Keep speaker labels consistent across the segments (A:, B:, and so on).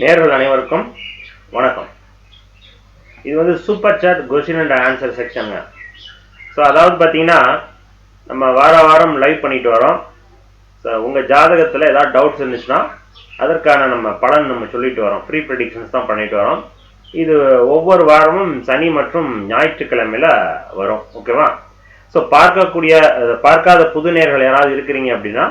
A: நேயர்கள் அனைவருக்கும் வணக்கம். இது வந்து super chat question and answer செக்ஷனுங்க. ஸோ அதாவது பார்த்தீங்கன்னா நம்ம வாரம் லைவ் பண்ணிட்டு வரோம். ஸோ உங்கள் ஜாதகத்தில் ஏதாவது டவுட்ஸ் இருந்துச்சுன்னா அதற்கான நம்ம பலன் நம்ம சொல்லிட்டு வரோம். ப்ரீ ப்ரெடிக்ஷன்ஸ் தான் பண்ணிட்டு வரோம். இது ஒவ்வொரு வாரமும் சனி மற்றும் ஞாயிற்றுக்கிழமையில வரும். ஓகேவா? ஸோ பார்க்காத புது நேயர்கள் யாராவது இருக்கிறீங்க அப்படின்னா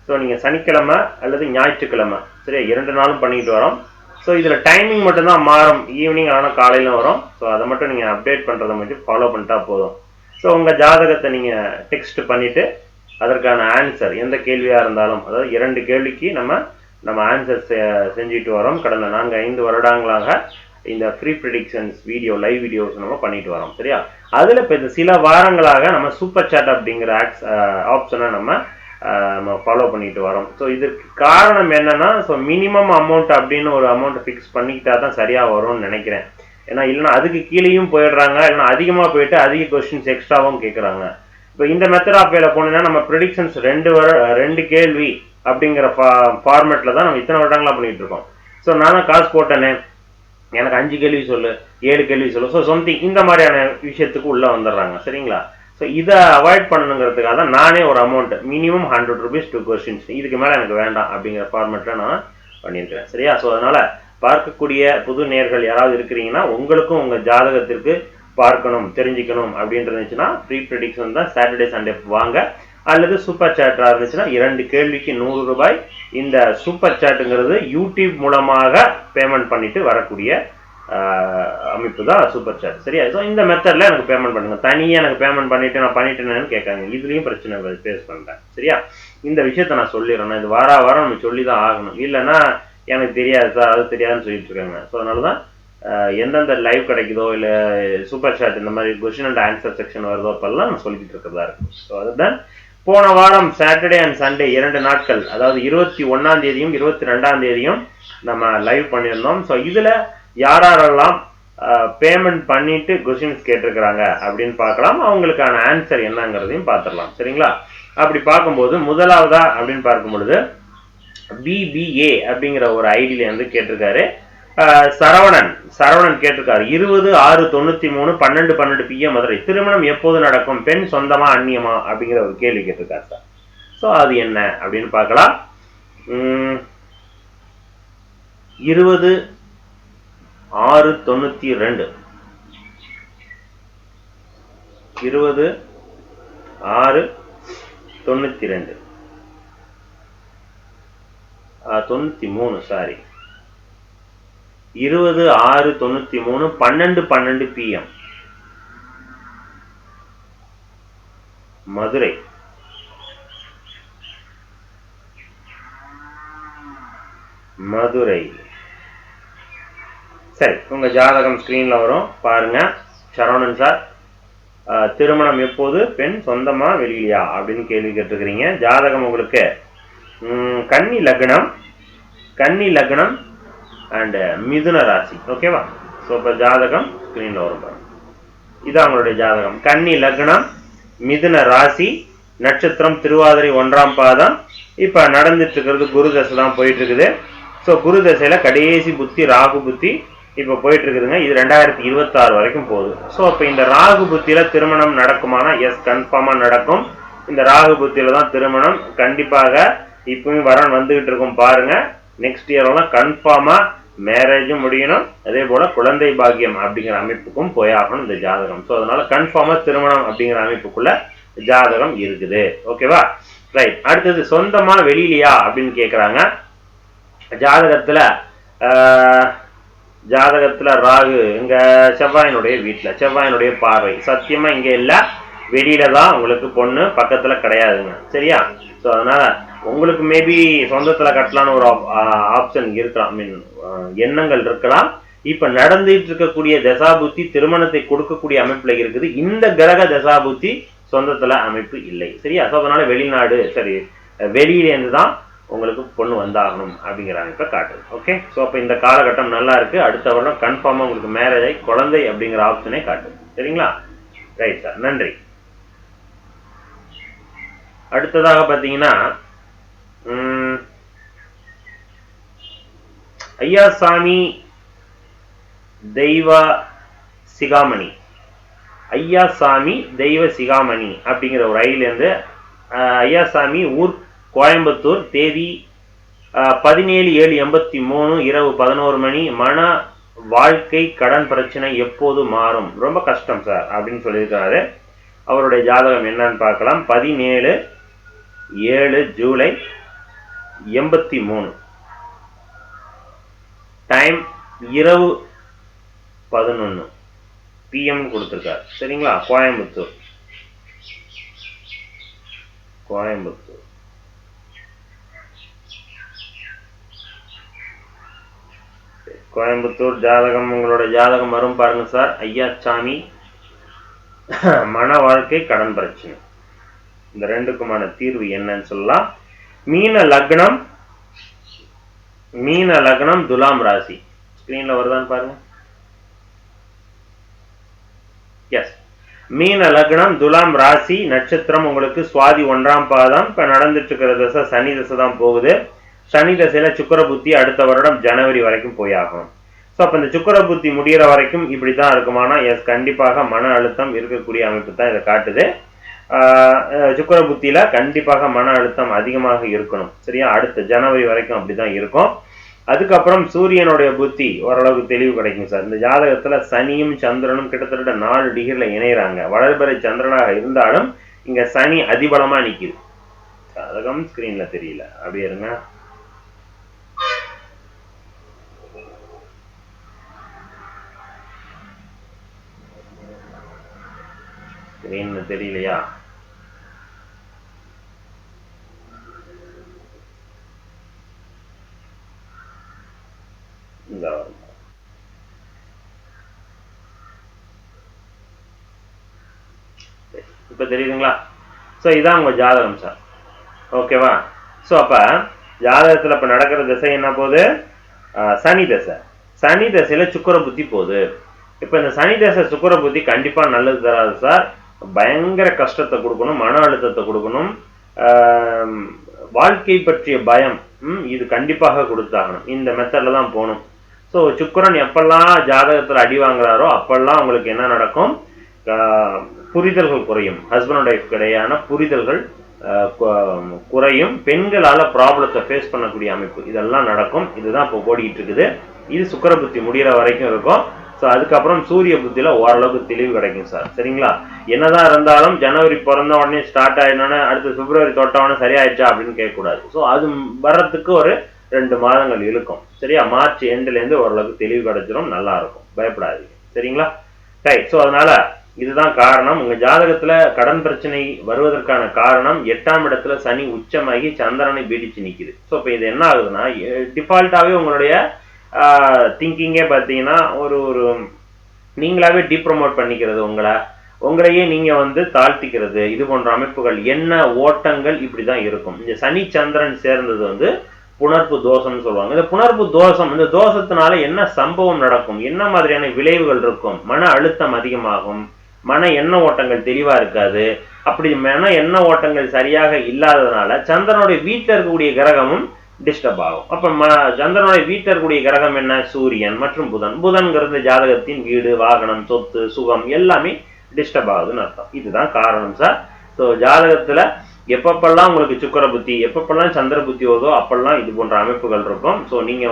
A: ஸோ நீங்கள் சனிக்கிழமை அல்லது ஞாயிற்றுக்கிழமை சரியா 2 நாளும் பண்ணிட்டு வரோம். ஸோ இதில் டைமிங் மட்டும்தான் மாறும். ஈவினிங் ஆனால் காலையில் வரும். ஸோ அதை மட்டும் நீங்கள் அப்டேட் பண்ணுறதை மட்டும் ஃபாலோ பண்ணிட்டா போதும். ஸோ உங்கள் ஜாதகத்தை நீங்கள் டெக்ஸ்ட் பண்ணிவிட்டு அதற்கான ஆன்சர் எந்த கேள்வியாக இருந்தாலும், அதாவது 2 கேள்விக்கு நம்ம ஆன்சர் செஞ்சுட்டு வரோம். கடந்த 4-5 வருடங்களாக இந்த ப்ரீ ப்ரெடிக்ஷன்ஸ் லைவ் வீடியோஸ் நம்ம பண்ணிட்டு வரோம். சரியா? அதில் இப்போ இந்த சில வாரங்களாக நம்ம சூப்பர் சாட் அப்படிங்கிற ஆப்ஷனை நம்ம ஃபாலோ பண்ணிட்டு வரோம். ஸோ இதுக்கு காரணம் என்னன்னா, ஸோ மினிமம் அமௌண்ட் அப்படின்னு ஒரு அமௌண்ட் ஃபிக்ஸ் பண்ணிக்கிட்டா தான் சரியாக வரும்னு நினைக்கிறேன். ஏன்னா இல்லைன்னா அதுக்கு கீழேயும் போயிடுறாங்க, இல்லைன்னா அதிகமாக போயிட்டு அதிக கொஸ்டின்ஸ் எக்ஸ்ட்ராவும் கேட்குறாங்க. இப்போ இந்த மெத்தட் ஆஃப் வேலை போனீங்கன்னா நம்ம ப்ரெடிக்ஷன்ஸ் 2 கேள்வி அப்படிங்கிற ஃபார்மேட்டில் தான் நம்ம இத்தனை வருடங்களாக பண்ணிட்டு இருக்கோம். ஸோ நானும் காசு போட்டேனே, எனக்கு 5 கேள்வி சொல்லு, 7 கேள்வி சொல்லு, ஸோ சம்திங் இந்த மாதிரியான விஷயத்துக்கு உள்ளே வந்துடுறாங்க. சரிங்களா? ஸோ இதை அவாய்ட் பண்ணணுங்கிறதுக்காக தான் நானே ஒரு அமௌண்ட் மினிமம் 100 rupees 2 questions, இதுக்கு மேலே எனக்கு வேண்டாம் அப்படிங்கிற ஃபார்மேட்டில் நான் பண்ணியிருக்கிறேன். சரியா? ஸோ அதனால் பார்க்கக்கூடிய புது நேயர்கள் யாராவது இருக்கிறீங்கன்னா உங்களுக்கும் உங்கள் ஜாதகத்திற்கு பார்க்கணும், தெரிஞ்சுக்கணும் அப்படின்ட்டு இருந்துச்சுன்னா ப்ரீ ப்ரெடிக்ஷன் தான் சாட்டர்டே சண்டே வாங்க. அல்லது சூப்பர் சாட்டாக இருந்துச்சுன்னா 2 கேள்விக்கு 100 ரூபாய். இந்த சூப்பர் சாட்டுங்கிறது யூடியூப் மூலமாக பேமெண்ட் பண்ணிட்டு வரக்கூடிய அமைப்பு தான் சூப்பர் சாட். சரியா? ஸோ இந்த மெத்தடில் எனக்கு பேமெண்ட் பண்ணுங்க. தனியாக எனக்கு பேமெண்ட் பண்ணிட்டு நான் பண்ணிட்டேன்னு கேட்காங்க. இதுலேயும் பிரச்சனை ஃபேஸ் பண்ணுறேன். சரியா? இந்த விஷயத்த நான் சொல்லிடுறேன். இது வாரம் நம்ம சொல்லி தான் ஆகணும். இல்லைன்னா எனக்கு தெரியாது சார், அது தெரியாதுன்னு சொல்லிட்டு இருக்காங்க. ஸோ அதனால தான் எந்தெந்த லைவ் கிடைக்குதோ இல்லை சூப்பர் சாட் இந்த மாதிரி கொஸ்டின் அண்ட் ஆன்சர் செக்ஷன் வருதோ அப்பெல்லாம் நான் சொல்லிக்கிட்டு இருக்கிறதா இருக்கும். ஸோ அதுதான் போன வாரம் சாட்டர்டே அண்ட் சண்டே 2 நாட்கள், அதாவது 21ஆம் தேதியும் 22ஆம் தேதியும் நம்ம லைவ் பண்ணியிருந்தோம். ஸோ இதில் யாரெல்லாம் பேமெண்ட் பண்ணிட்டு கொஸ்டின்ஸ் கேட்டிருக்கிறாங்க அப்படின்னு பார்க்கலாம். அவங்களுக்கான ஆன்சர் என்னங்கிறதையும் பார்த்துடலாம். சரிங்களா? அப்படி பார்க்கும்போது முதலாவதா அப்படின்னு பார்க்கும் பொழுது BBA அப்படிங்கிற ஒரு ஐடியில வந்து கேட்டிருக்காரு. சரவணன் கேட்டிருக்காரு. 20/6/93 12:12 PM மதுரை. திருமணம் எப்போது நடக்கும்? பெண் சொந்தமா அந்நியமா அப்படிங்கிற ஒரு கேள்வி கேட்டிருக்காரு சார். ஸோ அது என்ன அப்படின்னு பார்க்கலாம். 20/6/92 20/6/92 93 சாரி 20/6/93 12:12 PM மதுரை. சரி, உங்க ஜாதகம் ஸ்கிரீன்ல வரும் பாருங்க. சரவணன் சார், திருமணம் எப்போது? பெண் சொந்தமா வெளியிலையா அப்படின்னு கேள்வி கேட்டிருக்கிறீங்க. ஜாதகம் உங்களுக்கு கன்னி லக்னம் அண்ட் மிதுன ராசி. ஓகேவா? ஸோ இப்போ ஜாதகம் ஸ்கிரீன்ல வரும் பாருங்க. இதான் அவங்களுடைய ஜாதகம். கன்னி லக்னம், மிதுன ராசி, நட்சத்திரம் திருவாதிரை 1ஆம் பாதம். இப்போ நடந்துட்டு இருக்கிறது குரு தசை தான் போயிட்டு இருக்குது. ஸோ குரு தசையில கடைசி புத்தி ராகு புத்தி இப்போ போயிட்டு இருக்குதுங்க. இது 2026 வரைக்கும் போகுது. ஸோ இப்போ இந்த ராகு புத்தியில திருமணம் நடக்குமானா எஸ், கன்ஃபார்மா நடக்கும். இந்த ராகு புத்தியில தான் திருமணம் கண்டிப்பாக இப்பவும் வரன் வந்துகிட்டு இருக்கும் பாருங்க. நெக்ஸ்ட் இயர்லாம் கன்ஃபார்மா மேரேஜும் முடியணும், அதே போல குழந்தை பாக்கியம் அப்படிங்கிற அமைப்புக்கும் போயாகணும் இந்த ஜாதகம். ஸோ அதனால கன்ஃபார்மா திருமணம் அப்படிங்கிற அமைப்புக்குள்ள ஜாதகம் இருக்குது. ஓகேவா? ரைட். அடுத்தது சொந்தமா வெளியிலையா அப்படின்னு கேட்குறாங்க. ஜாதகத்துல ராகு இங்க செவ்வாயினுடைய வீட்டுல, செவ்வாயினுடைய பார்வை சத்தியமா இங்க இல்ல, வெளியில தான் உங்களுக்கு பொண்ணு, பக்கத்துல கிடையாதுங்க. சரியா? ஸோ அதனால உங்களுக்கு மேபி சொந்தத்துல கட்டலான்னு ஒரு ஆப்ஷன் இருக்கலாம், எண்ணங்கள் இருக்கலாம். இப்ப நடந்துட்டு இருக்கக்கூடிய தசாபுத்தி திருமணத்தை கொடுக்கக்கூடிய அமைப்புல இருக்குது. இந்த கிரக தசாபுத்தி சொந்தத்துல அமைப்பு இல்லை. சரியா? ஸோ அதனால வெளியிலேருந்து தான் உங்களுக்கு பொண்ணு வந்தாகணும் அப்படிங்கிற அமைப்பை காட்டுது. ஓகே? ஸோ அப்போ இந்த காலகட்டம் நல்லா இருக்கு. அடுத்த வருடம் கன்ஃபார்மா உங்களுக்கு மேரேஜ் ஆகி குழந்தை அப்படிங்கிற ஆப்ஷனே காட்டுது. சரிங்களா? ரைட் சார், நன்றி. அடுத்ததாக பார்த்தீங்கன்னா ஐயாசாமி தெய்வ சிகாமணி, ஐயாசாமி தெய்வ சிகாமணி அப்படிங்கிற ஒரு ரயிலேருந்து ஐயாசாமி ஊர் கோயம்புத்தூர், தேதி 17/7/83 இரவு 11 மணி. மன வாழ்க்கை கடன் பிரச்சனை எப்போது மாறும், ரொம்ப கஷ்டம் சார் அப்படின்னு சொல்லியிருக்காரு. அவருடைய ஜாதகம் என்னன்னு பார்க்கலாம். 17/7 ஜூலை 83, டைம் இரவு 11 PM கொடுத்துருக்காரு. சரிங்களா? கோயம்புத்தூர். கோயம்புத்தூர் ஜாதகம், உங்களோட ஜாதகம் வரும் பாருங்க சார். ஐயாசாமி மன வாழ்க்கை கடன் பிரச்சனை, இந்த ரெண்டுக்குமான தீர்வு என்னன்னு சொல்லலாம். மீன லக்னம் துலாம் ராசி. ஸ்கிரீன்ல வருதான்னு பாருங்க. எஸ், மீன லக்னம் துலாம் ராசி, நட்சத்திரம் உங்களுக்கு சுவாதி 1ஆம் பாதம். இப்ப நடந்துட்டு இருக்கிற தசை சனி தசை தான் போகுது. சனி தசையில சுக்கிர புத்தி அடுத்த வருடம் ஜனவரி வரைக்கும் போயாகும். ஸோ அப்போ இந்த சுக்கிர புத்தி முடிகிற வரைக்கும் இப்படி தான் இருக்குமானா, எஸ், கண்டிப்பாக மன அழுத்தம் இருக்கக்கூடிய அமைப்பு தான் இதை காட்டுது. சுக்கிர புத்தியில கண்டிப்பாக மன அழுத்தம் அதிகமாக இருக்கணும். சரியா? அடுத்த ஜனவரி வரைக்கும் அப்படிதான் இருக்கும். அதுக்கப்புறம் சூரியனுடைய புத்தி ஓரளவுக்கு தெளிவு கிடைக்கும் சார். இந்த ஜாதகத்துல சனியும் சந்திரனும் கிட்டத்தட்ட 4 டிகிரில இணைகிறாங்க. வளர்பிறை சந்திரனாக இருந்தாலும் இங்க சனி அதிபலமா நிக்குது. ஜாதகம் ஸ்கிரீன்ல தெரியல, அப்படியே இருங்க. ஸ்கிரீன்ல தெரியலையா? இப்ப தெரியுதுங்களா? ஸோ இதான் உங்க ஜாதகம் சார். ஓகேவா? ஸோ அப்ப ஜாதகத்துல இப்ப நடக்கிற திசை என்ன போகுது? சனி தசை. சனி தசையில சுக்கிர புத்தி போகுது. இப்ப இந்த சனி தசை சுக்கிர புத்தி கண்டிப்பா நல்லது தராது சார். பயங்கர கஷ்டத்தை கொடுக்கணும், மன அழுத்தத்தை கொடுக்கணும், வாழ்க்கை பற்றிய பயம் இது கண்டிப்பாக கொடுத்தாகணும். இந்த மெத்தட்ல தான் போகணும். ஸோ சுக்கிரன் எப்பெல்லாம் ஜாதகத்துல அடி வாங்குறாரோ அப்பெல்லாம் உங்களுக்கு என்ன நடக்கும்? புரிதல்கள் குறையும். ஹஸ்பண்ட் அண்ட் ஒய்ஃப் கிடையான புரிதல்கள் குறையும். பெண்களால ப்ராப்ளத்தை ஃபேஸ் பண்ணக்கூடிய அமைப்பு இதெல்லாம் நடக்கும். இதுதான் இப்போ ஓடிக்கிட்டு இருக்குது. இது சுக்கிர புத்தி முடிகிற வரைக்கும் இருக்கும். ஸோ அதுக்கப்புறம் சூரிய புத்தியில ஓரளவுக்கு தெளிவு கிடைக்கும் சார். சரிங்களா? என்னதான் இருந்தாலும் ஜனவரி பிறந்த உடனே ஸ்டார்ட் ஆயிடணும்னு அடுத்து பிப்ரவரி தொட்டவொடனே சரியாயிடுச்சா அப்படின்னு கேட்கக்கூடாது. ஸோ அது வர்றதுக்கு ஒரு 2 மாதங்கள் இழுக்கும். சரியா? மார்ச் எண்ட்லேருந்து ஓரளவுக்கு தெளிவு கிடைச்சிடும். நல்லா இருக்கும், பயப்படாதீங்க. சரிங்களா? ரைட். ஸோ அதனால இதுதான் காரணம். உங்க ஜாதகத்துல கடன் பிரச்சனை வருவதற்கான காரணம் 8ஆம் இடத்துல சனி உச்சமாகி சந்திரனை பீடிச்சு நிக்குது. ஸோ இப்போ இது என்ன ஆகுதுன்னா, டிஃபால்ட்டாவே உங்களுடைய திங்கிங்கே பார்த்தீங்கன்னா ஒரு நீங்களாவே டீப்ரமோட் பண்ணிக்கிறது, உங்களையே நீங்க தாழ்த்திக்கிறது, இது போன்ற அமைப்புகள், என்ன ஓட்டங்கள் இப்படிதான் இருக்கும். இந்த சனி சந்திரன் சேர்ந்தது புணர்ப்பு தோஷம்னு சொல்லுவாங்க. இந்த புணர்ப்பு தோஷம், இந்த தோஷத்தினால என்ன சம்பவம் நடக்கும், என்ன மாதிரியான விளைவுகள் இருக்கும்? மன அழுத்தம் அதிகமாகும், மன எண்ண ஓட்டங்கள் தெளிவா இருக்காது. அப்படி மன எண்ண ஓட்டங்கள் சரியாக இல்லாததுனால சந்திரனுடைய வீட்டில் இருக்கக்கூடிய கிரகமும் டிஸ்டர்ப் ஆகும். அப்ப சந்திரனுடைய வீட்டில் இருக்கக்கூடிய கிரகம் என்ன? சூரியன் மற்றும் புதன். புதன்கிறது ஜாதகத்தின் வீடு, வாகனம், சொத்து, சுகம் எல்லாமே டிஸ்டர்ப் ஆகுதுன்னு அர்த்தம். இதுதான் காரணம் சார். ஸோ ஜாதகத்துல எப்பப்பெல்லாம் உங்களுக்கு சுக்கிர புத்தி, எப்பப்பெல்லாம் சந்திர புத்தி வருதோ அப்பெல்லாம் இது போன்ற அமைப்புகள் இருக்கும். ஸோ நீங்க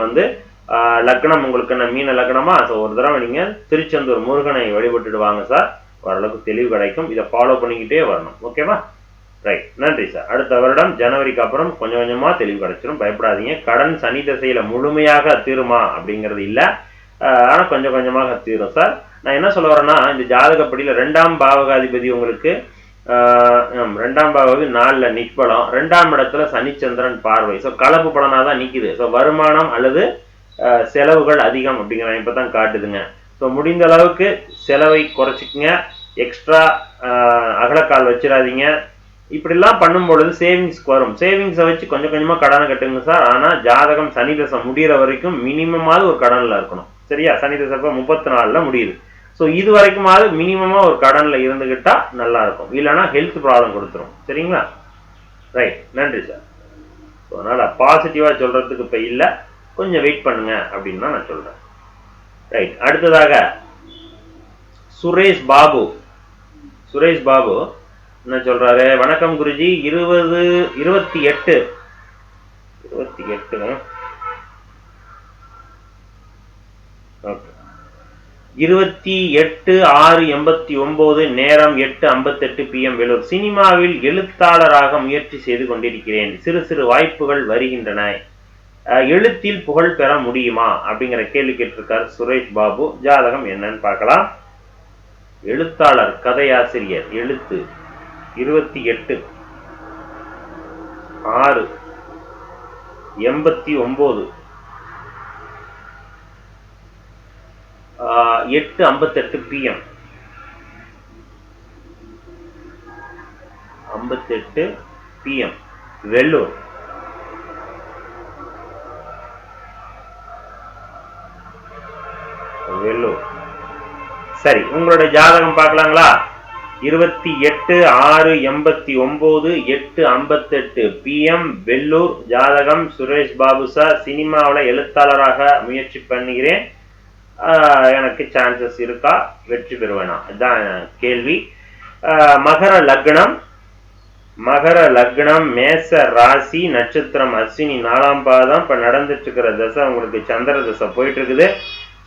A: லக்னம் உங்களுக்கு என்ன மீன லக்னமா? ஸோ ஒரு தடவை நீங்க திருச்செந்தூர் முருகனை வழிபட்டுட்டு வாங்க சார். ஓரளவுக்கு தெளிவு கிடைக்கும். இதை ஃபாலோ பண்ணிக்கிட்டே வரணும். ஓகேவா? ரைட். நன்றி சார். அடுத்த வருடம் ஜனவரிக்கு அப்புறம் கொஞ்சம் கொஞ்சமா தெளிவு கிடைச்சிடும். பயப்படாதீங்க. கடன் சனி திசையில முழுமையாக தீருமா அப்படிங்கிறது இல்லை, ஆனா கொஞ்சம் கொஞ்சமாக தீரும் சார். நான் என்ன சொல்ல வரேன்னா, இந்த ஜாதகப்படியில 2ஆம் பாவகாதிபதி உங்களுக்கு 2ஆம் பாவகாதி 4ல நிற்பலம், 2ஆம் இடத்துல சனிச்சந்திரன் பார்வை. ஸோ கலப்பு பலனாதான் நிக்குது. ஸோ வருமானம் அல்லது செலவுகள் அதிகம் அப்படிங்கிற இப்பதான் காட்டுதுங்க. ஸோ முடிந்த அளவுக்கு செலவை குறைச்சிக்கங்க, எக்ஸ்ட்ரா அகலக்கால் வச்சிடாதீங்க. இப்படிலாம் பண்ணும் பொழுது சேவிங்ஸ்க்கு வரும். சேவிங்ஸை வச்சு கொஞ்சம் கொஞ்சமா கடனை கட்டுங்க சார். ஆனா ஜாதகம் சனி தசை முடிகிற வரைக்கும் மினிமமாவது ஒரு கடன்ல இருக்கணும். சரியா? சனி தசை 34ல முடியுது. ஸோ இது வரைக்குமாவது மினிமமா ஒரு கடன்ல இருந்துகிட்டா நல்லா இருக்கும். இல்லைன்னா ஹெல்த் ப்ராப்ளம் கொடுத்துரும். சரிங்களா? ரைட். நன்றி சார். அதனால பாசிட்டிவா சொல்றதுக்கு இப்ப இல்லை, கொஞ்சம் வெயிட் பண்ணுங்க அப்படின்னு தான் நான் சொல்றேன். ரைட். அடுத்ததாக சுரேஷ் பாபு என்ன சொல்றாரு? வணக்கம் குருஜி. 28 28/6/89 நேரம் 8:58 PM வேலூர். சினிமாவில் எழுத்தாளராக முயற்சி செய்து கொண்டிருக்கிறேன். சிறு சிறு வாய்ப்புகள் வருகின்றன. எழுத்தில் புகழ் பெற முடியுமா அப்படிங்கிற கேள்வி கேட்டிருக்கார் சுரேஷ் பாபு. ஜாதகம் என்னன்னு பார்க்கலாம். எழுத்தாளர், கதையாசிரியர், எழுத்து 28/6/89 8:58 PM 58 PM வெள்ளூர். சரி, உங்களுடைய ஜாதகம் பார்க்கலாங்களா? 28/6/89 8:58 PM வெள்ளூர். ஜாதகம் சுரேஷ் பாபு சார். சினிமாவில் எழுத்தாளராக முயற்சி பண்ணுகிறேன். எனக்கு சான்சஸ் இருக்கா? வெற்றி பெறுவேனா? இதுதான் கேள்வி. மகர லக்னம், மேச ராசி, நட்சத்திரம் அஸ்வினி, 4ஆம் பாதம். இப்ப நடந்துட்டு இருக்கிற தசை உங்களுக்கு சந்திர தசை போயிட்டு இருக்குது.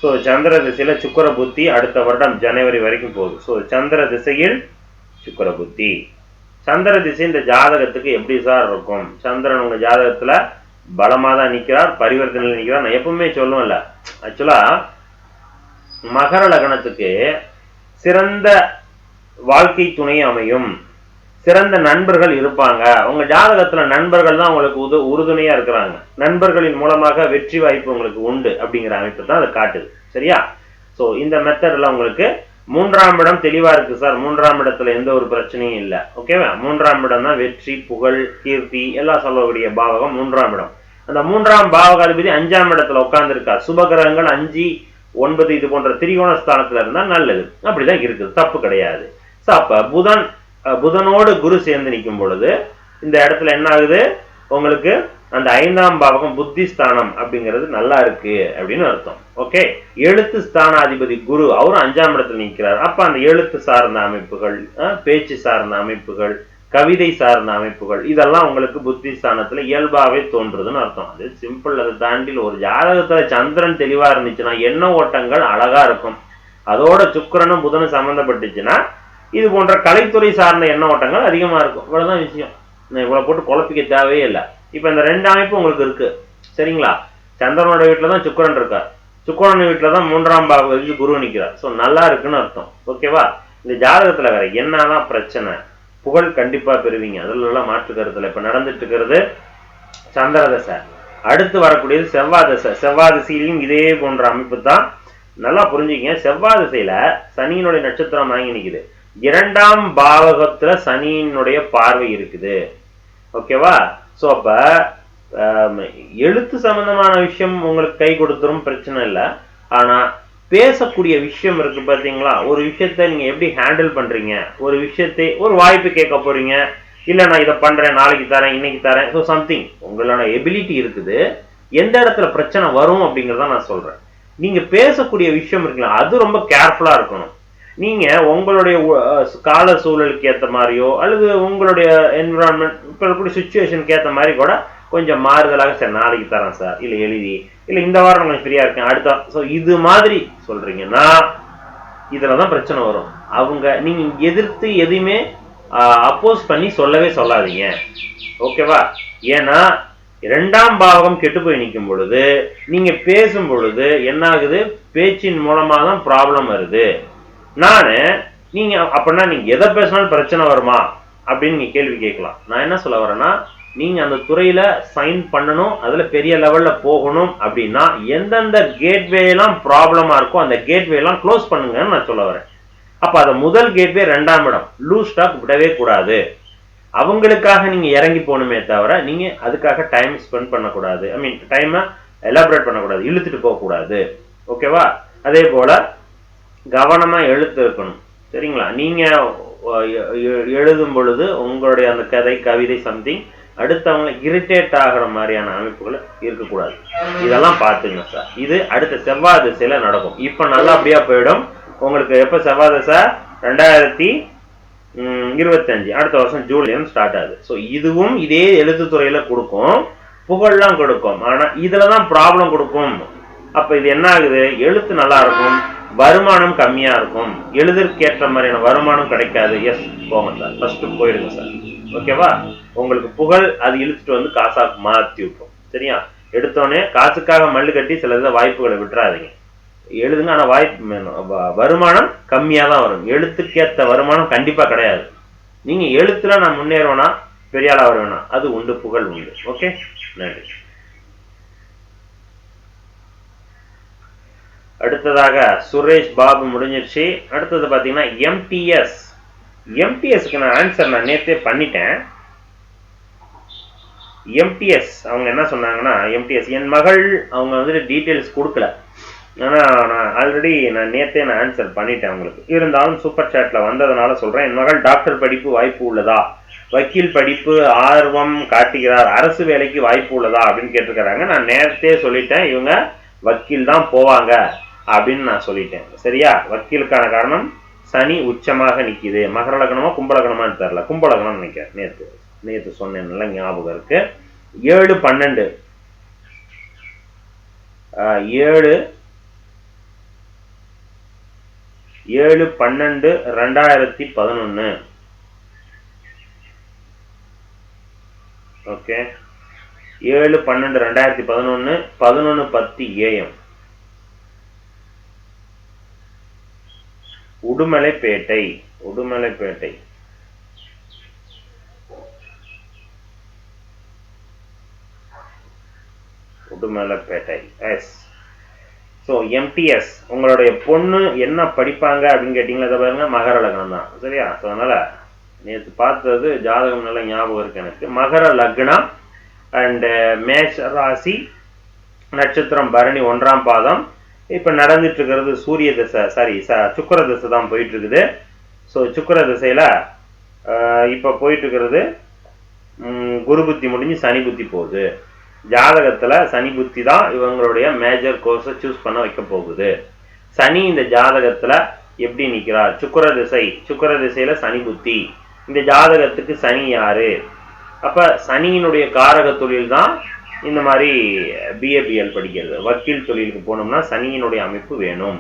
A: ஸோ சந்திர திசையில சுக்கர புத்தி அடுத்த வருடம் ஜனவரி வரைக்கும் போகுது. ஸோ சந்திர திசையில் சுக்கர புத்தி. சந்திர திசை இந்த ஜாதகத்துக்கு எப்படி சார் இருக்கும்? சந்திரன் உங்க ஜாதகத்துல பலமா தான் நிற்கிறார், பரிவர்த்தனையில் நிற்கிறார். நான் எப்பவுமே சொல்லுவேன்ல, ஆக்சுவலா மகர லக்னத்துக்கு சிறந்த வாழ்க்கை துணை அமையும், சிறந்த நண்பர்கள் இருப்பாங்க. உங்க ஜாதகத்துல நண்பர்கள் தான் உங்களுக்கு உறுதுணையா இருக்கிறாங்க. நண்பர்களின் மூலமாக வெற்றி வாய்ப்பு உங்களுக்கு உண்டு அப்படிங்கிற அமைப்பு தான் அதை காட்டுது. சரியா? சோ இந்த மெத்தட்ல உங்களுக்கு 3ஆம் இடம் தெளிவா இருக்கு சார். 3ஆம் இடத்துல எந்த ஒரு பிரச்சனையும் இல்லை. ஓகேவா? 3ஆம் இடம் தான் வெற்றி, புகழ், கீர்த்தி எல்லாம் சொல்லக்கூடிய பாவகம் 3ஆம் இடம். அந்த 3ஆம் பாவகாதிபதி 5ஆம் இடத்துல உட்கார்ந்து இருக்கா. சுபகிரகங்கள் 5, 9 இது போன்ற திரிகோண ஸ்தானத்துல இருந்தா நல்லது. அப்படிதான் இருக்குது, தப்பு கிடையாது. சோ அப்ப புதனோடு குரு சேர்ந்து நிற்கும் பொழுது இந்த இடத்துல என்ன ஆகுது? உங்களுக்கு அந்த 5ஆம் பாவகம் புத்தி ஸ்தானம் அப்படிங்கிறது நல்லா இருக்கு அப்படின்னு அர்த்தம். ஓகே. எழுத்து ஸ்தானாதிபதி குரு, அவரும் 5ஆம் இடத்துல நிற்கிறார். அப்ப அந்த எழுத்து சார்ந்த அமைப்புகள், பேச்சு சார்ந்த அமைப்புகள், கவிதை சார்ந்த அமைப்புகள் இதெல்லாம் உங்களுக்கு புத்தி ஸ்தானத்துல இயல்பாவே தோன்றுதுன்னு அர்த்தம். அது சிம்பிள். அதை தாண்டி ஒரு ஜாதகத்துல சந்திரன் தெளிவா இருந்துச்சுன்னா எண்ண ஓட்டங்கள் அழகா இருக்கும். அதோட சுக்கிரனும் புதனும் சம்பந்தப்பட்டுச்சுன்னா இது போன்ற கலைத்துறை சார்ந்த எண்ண ஓட்டங்கள் அதிகமா இருக்கும். இவ்வளவுதான் விஷயம். இவ்வளவு போட்டு குழப்பிக்க தேவையே இல்லை. இப்ப இந்த 2 அமைப்பு உங்களுக்கு இருக்கு. சரிங்களா? சந்திரனோட வீட்டுலதான் சுக்கிரன் இருக்கார், சுக்கிரன் வீட்டுலதான் 3ஆம் பாவத்துக்கு குரு நிற்கிறார். சோ நல்லா இருக்குன்னு அர்த்தம். ஓகேவா? இந்த ஜாதகத்துல வேற என்னதான் பிரச்சனை? புகழ் கண்டிப்பா பெறுவீங்க, அதுல எல்லாம் மாற்று கருத்துல. இப்ப நடந்துட்டு இருக்கிறது சந்திர தசை, அடுத்து வரக்கூடியது செவ்வாய் தசை. செவ்வாய் திசையிலையும் இதே போன்ற அமைப்பு தான். நல்லா புரிஞ்சுக்கங்க. செவ்வாய் திசையில சனியினுடைய நட்சத்திரம் வாங்கி நிக்குது. 2ஆம் பாவகத்துல சனியினுடைய பார்வை இருக்குது. ஓகேவா? சோ அப்ப எழுத்து சம்பந்தமான விஷயம் உங்களுக்கு கை கொடுத்துரும், பிரச்சனை இல்லை. ஆனா பேசக்கூடிய விஷயம் இருக்கு பாத்தீங்களா? ஒரு விஷயத்த நீங்க எப்படி ஹேண்டில் பண்றீங்க, ஒரு விஷயத்தை ஒரு வாய்ப்பு கேட்க போறீங்க, இல்ல நான் இதை பண்றேன், நாளைக்கு தரேன், இன்னைக்கு தரேன், ஸோ சம்திங் உங்களோட எபிலிட்டி இருக்குது. எந்த இடத்துல பிரச்சனை வரும் அப்படிங்கிறத நான் சொல்றேன். நீங்க பேசக்கூடிய விஷயம் இருக்குல்ல, அது ரொம்ப கேர்ஃபுல்லா இருக்கணும். நீங்க உங்களுடைய கால சூழலுக்கு ஏற்ற மாதிரியோ அல்லது உங்களுடைய என்விரான்மெண்ட் இப்போ இருக்கக்கூடிய சுச்சுவேஷனுக்கு ஏற்ற மாதிரி கூட கொஞ்சம் மாறுதலாக, சார் நாளைக்கு தரேன் சார், இல்லை எழுதி, இல்லை இந்த வாரம் கொஞ்சம் ஃப்ரீயா இருக்கேன் அடுத்த. ஸோ இது மாதிரி சொல்றீங்கன்னா இதுலதான் பிரச்சனை வரும். நீங்க எதிர்த்து எதையுமே அப்போஸ் பண்ணி சொல்லவே சொல்லாதீங்க. ஓகேவா? ஏன்னா 2ஆம் பாவகம் கெட்டு போய் நிற்கும் பொழுது நீங்க பேசும் பொழுது என்ன ஆகுது? பேச்சின் மூலமா தான் ப்ராப்ளம் வருது. நீங்க அப்படின்னா நீங்க எதை பேசினாலும் பிரச்சனை வருமா அப்படின்னு நீங்க கேள்வி கேட்கலாம். நான் என்ன சொல்ல வரேன்னா, நீங்க அந்த துறையில சைன் பண்ணணும், அதுல பெரிய லெவல்ல போகணும் அப்படின்னா எந்தெந்த கேட்வே எல்லாம் ப்ராப்ளமா இருக்கோ அந்த கேட்வே எல்லாம் க்ளோஸ் பண்ணுங்கன்னு நான் சொல்ல வரேன். அப்ப அது முதல் கேட்வே 2ஆம் இடம், லூஸ் ஸ்டாக் விடவே கூடாது. அவங்களுக்காக நீங்க இறங்கி போகணுமே தவிர நீங்க அதுக்காக டைம் ஸ்பெண்ட் பண்ணக்கூடாது. ஐ மீன் டைமை எலாபரேட் பண்ணக்கூடாது, இழுத்துட்டு போக கூடாது. ஓகேவா? அதே போல கவனமா எழுத்து இருக்கணும். சரிங்களா? நீங்க எழுதும் பொழுது உங்களுடைய அந்த கதை, கவிதை, சம்திங் அடுத்தவங்க இரிட்டேட் ஆகிற மாதிரியான அமைப்புகள் இருக்கக்கூடாது. இதெல்லாம் பார்த்துங்க சார். இது அடுத்த செவ்வாய் திசையில நடக்கும். இப்போ நல்லபடியா போயிடும் உங்களுக்கு. எப்போ செவ்வாய் திசை? 2025 அடுத்த வருஷம் ஜூலை ஸ்டார்ட் ஆகுது. ஸோ இதுவும் இதே எழுத்துத்துறையில கொடுக்கும், புகழ்லாம் கொடுக்கும். ஆனா இதுலதான் ப்ராப்ளம் கொடுக்கும். அப்ப இது என்ன ஆகுது? எழுத்து நல்லா இருக்கும், வருமானம் கம்மியா இருக்கும், எழுதற்கேற்ற மாதிரியான வருமானம் கிடைக்காது. எஸ், போங்க சார், ஃபர்ஸ்ட் போயிடுங்க சார். ஓகேவா? உங்களுக்கு புகழ் அது இழுத்துட்டு வந்து காசா மாத்தி விட்டுரும். சரியா? எடுத்தோடனே காசுக்காக மல்லு கட்டி சில வாய்ப்புகளை விட்டுறாதீங்க. எழுதுங்க, ஆனா வாய்ப்பு வருமானம் கம்மியா தான் வரும். எழுத்துக்கேற்ற வருமானம் கண்டிப்பா கிடையாது. நீங்க எழுத்துல நான் முன்னேறுவேனா, பெரிய ஆளா வருவேனா, அது உண்டு, புகழ் உண்டு. ஓகே, நன்றி. அடுத்ததாக சுரேஷ் பாபு முடிஞ்சிருச்சு. அடுத்தது பாத்தீங்கன்னா எம்டிஎஸ். எம்டிஎஸ்க்கு நான் ஆன்சர் நான் நேற்றே பண்ணிட்டேன். எம்டிஎஸ் அவங்க என்ன சொன்னாங்கன்னா, எம்டிஎஸ் என் மகள் அவங்க வந்துட்டு டீட்டெயில்ஸ் கொடுக்கல. ஆனால் நான் ஆல்ரெடி நேற்றே ஆன்சர் பண்ணிட்டேன் உங்களுக்கு. இருந்தாலும் சூப்பர் சாட்ல வந்ததுனால சொல்றேன். என் மகள் டாக்டர் படிப்பு வாய்ப்பு உள்ளதா, வக்கீல் படிப்பு ஆர்வம் காட்டுகிறார், அரசு வேலைக்கு வாய்ப்பு உள்ளதா அப்படின்னு கேட்டிருக்கிறாங்க. நான் நேரத்தே சொல்லிட்டேன், இவங்க வக்கீல் தான் போவாங்க அப்படின்னு நான் சொல்லிட்டேன். சரியா? வக்கீலுக்கான காரணம் சனி உச்சமாக நிக்குது. மகர லக்னமா கும்பலக்கணமான்னு தெரியல, கும்பலக்கணம் நினைக்கிறேன். நேற்று சொன்னேன், நல்ல ஞாபகம் இருக்கு. 7/12 7/12/2011. Okay, 7/12/2011 11:10 AM Udumalaipettai. Udumalaipettai Udumalaipettai. Yes. So MDS உங்களுடைய பொண்ணு என்ன படிப்பாங்க அப்படின்னு கேட்டீங்களா? இதை பாருங்க, மகர லக்னம் தான். சரியா? ஸோ அதனால நேற்று பார்த்தது ஜாதகம் நல்ல ஞாபகம் இருக்கு எனக்கு. மகர லக்னம் அண்ட் மேஷ ராசி, நட்சத்திரம் பரணி 1ஆம் பாதம். இப்போ நடந்துட்டு இருக்கிறது சூரிய திசை, சாரி சுக்கிர திசை தான் போயிட்டு இருக்குது. ஸோ சுக்கிர திசையில இப்போ போயிட்டு இருக்கிறது குரு புத்தி முடிஞ்சு சனி புத்தி போகுது. ஜாதகத்துல சனி புத்தி தான் இவங்களுடைய மேஜர் கோர்ஸை சூஸ் பண்ண வைக்க போகுது. சனி இந்த ஜாதகத்துல எப்படி நிற்கிறார்? சுக்கிர திசை, சுக்கிர திசையில சனி புத்தி. இந்த ஜாதகத்துக்கு சனி யாரு? அப்ப சனியினுடைய காரக தொழில் தான் இந்த மாதிரி பிஏபிஎல் படிக்கிறது. வக்கீல் தொழிலுக்கு போனோம்னா சனியினுடைய அமைப்பு வேணும்.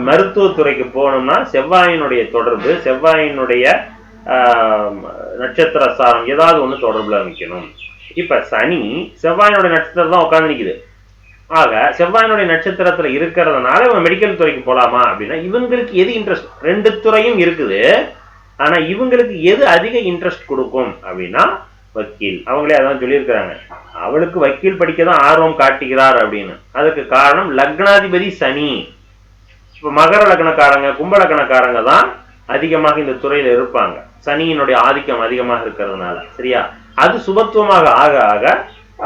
A: மருத்துவத்துறைக்கு போனோம்னா செவ்வாயினுடைய தொடர்பு, செவ்வாயினுடைய நட்சத்திர சாரம் ஏதாவது ஒன்று தொடர்புல நிற்கணும். இப்ப சனி செவ்வாயினுடைய நட்சத்திரம் தான் உட்காந்து நிக்குது. ஆக செவ்வாயினுடைய நட்சத்திரத்துல இருக்கிறதுனால இவங்க மெடிக்கல் துறைக்கு போலாமா அப்படின்னா, இவங்களுக்கு எது இன்ட்ரெஸ்ட்? 2 துறையும் இருக்குது. ஆனா இவங்களுக்கு எது அதிக இன்ட்ரெஸ்ட் கொடுக்கும் அப்படின்னா வக்கீல். அவங்களே அதான் சொல்லியிருக்கிறாங்க, அவளுக்கு வக்கீல் படிக்க தான் ஆர்வம் காட்டுகிறார் அப்படின்னு. அதுக்கு காரணம் லக்னாதிபதி சனி. இப்ப மகர லக்னக்காரங்க கும்ப லக்னக்காரங்க தான் அதிகமாக இந்த துறையில இருப்பாங்க, சனியினுடைய ஆதிக்கம் அதிகமாக இருக்கிறதுனால. சரியா? அது சுபத்துவமாக ஆக ஆக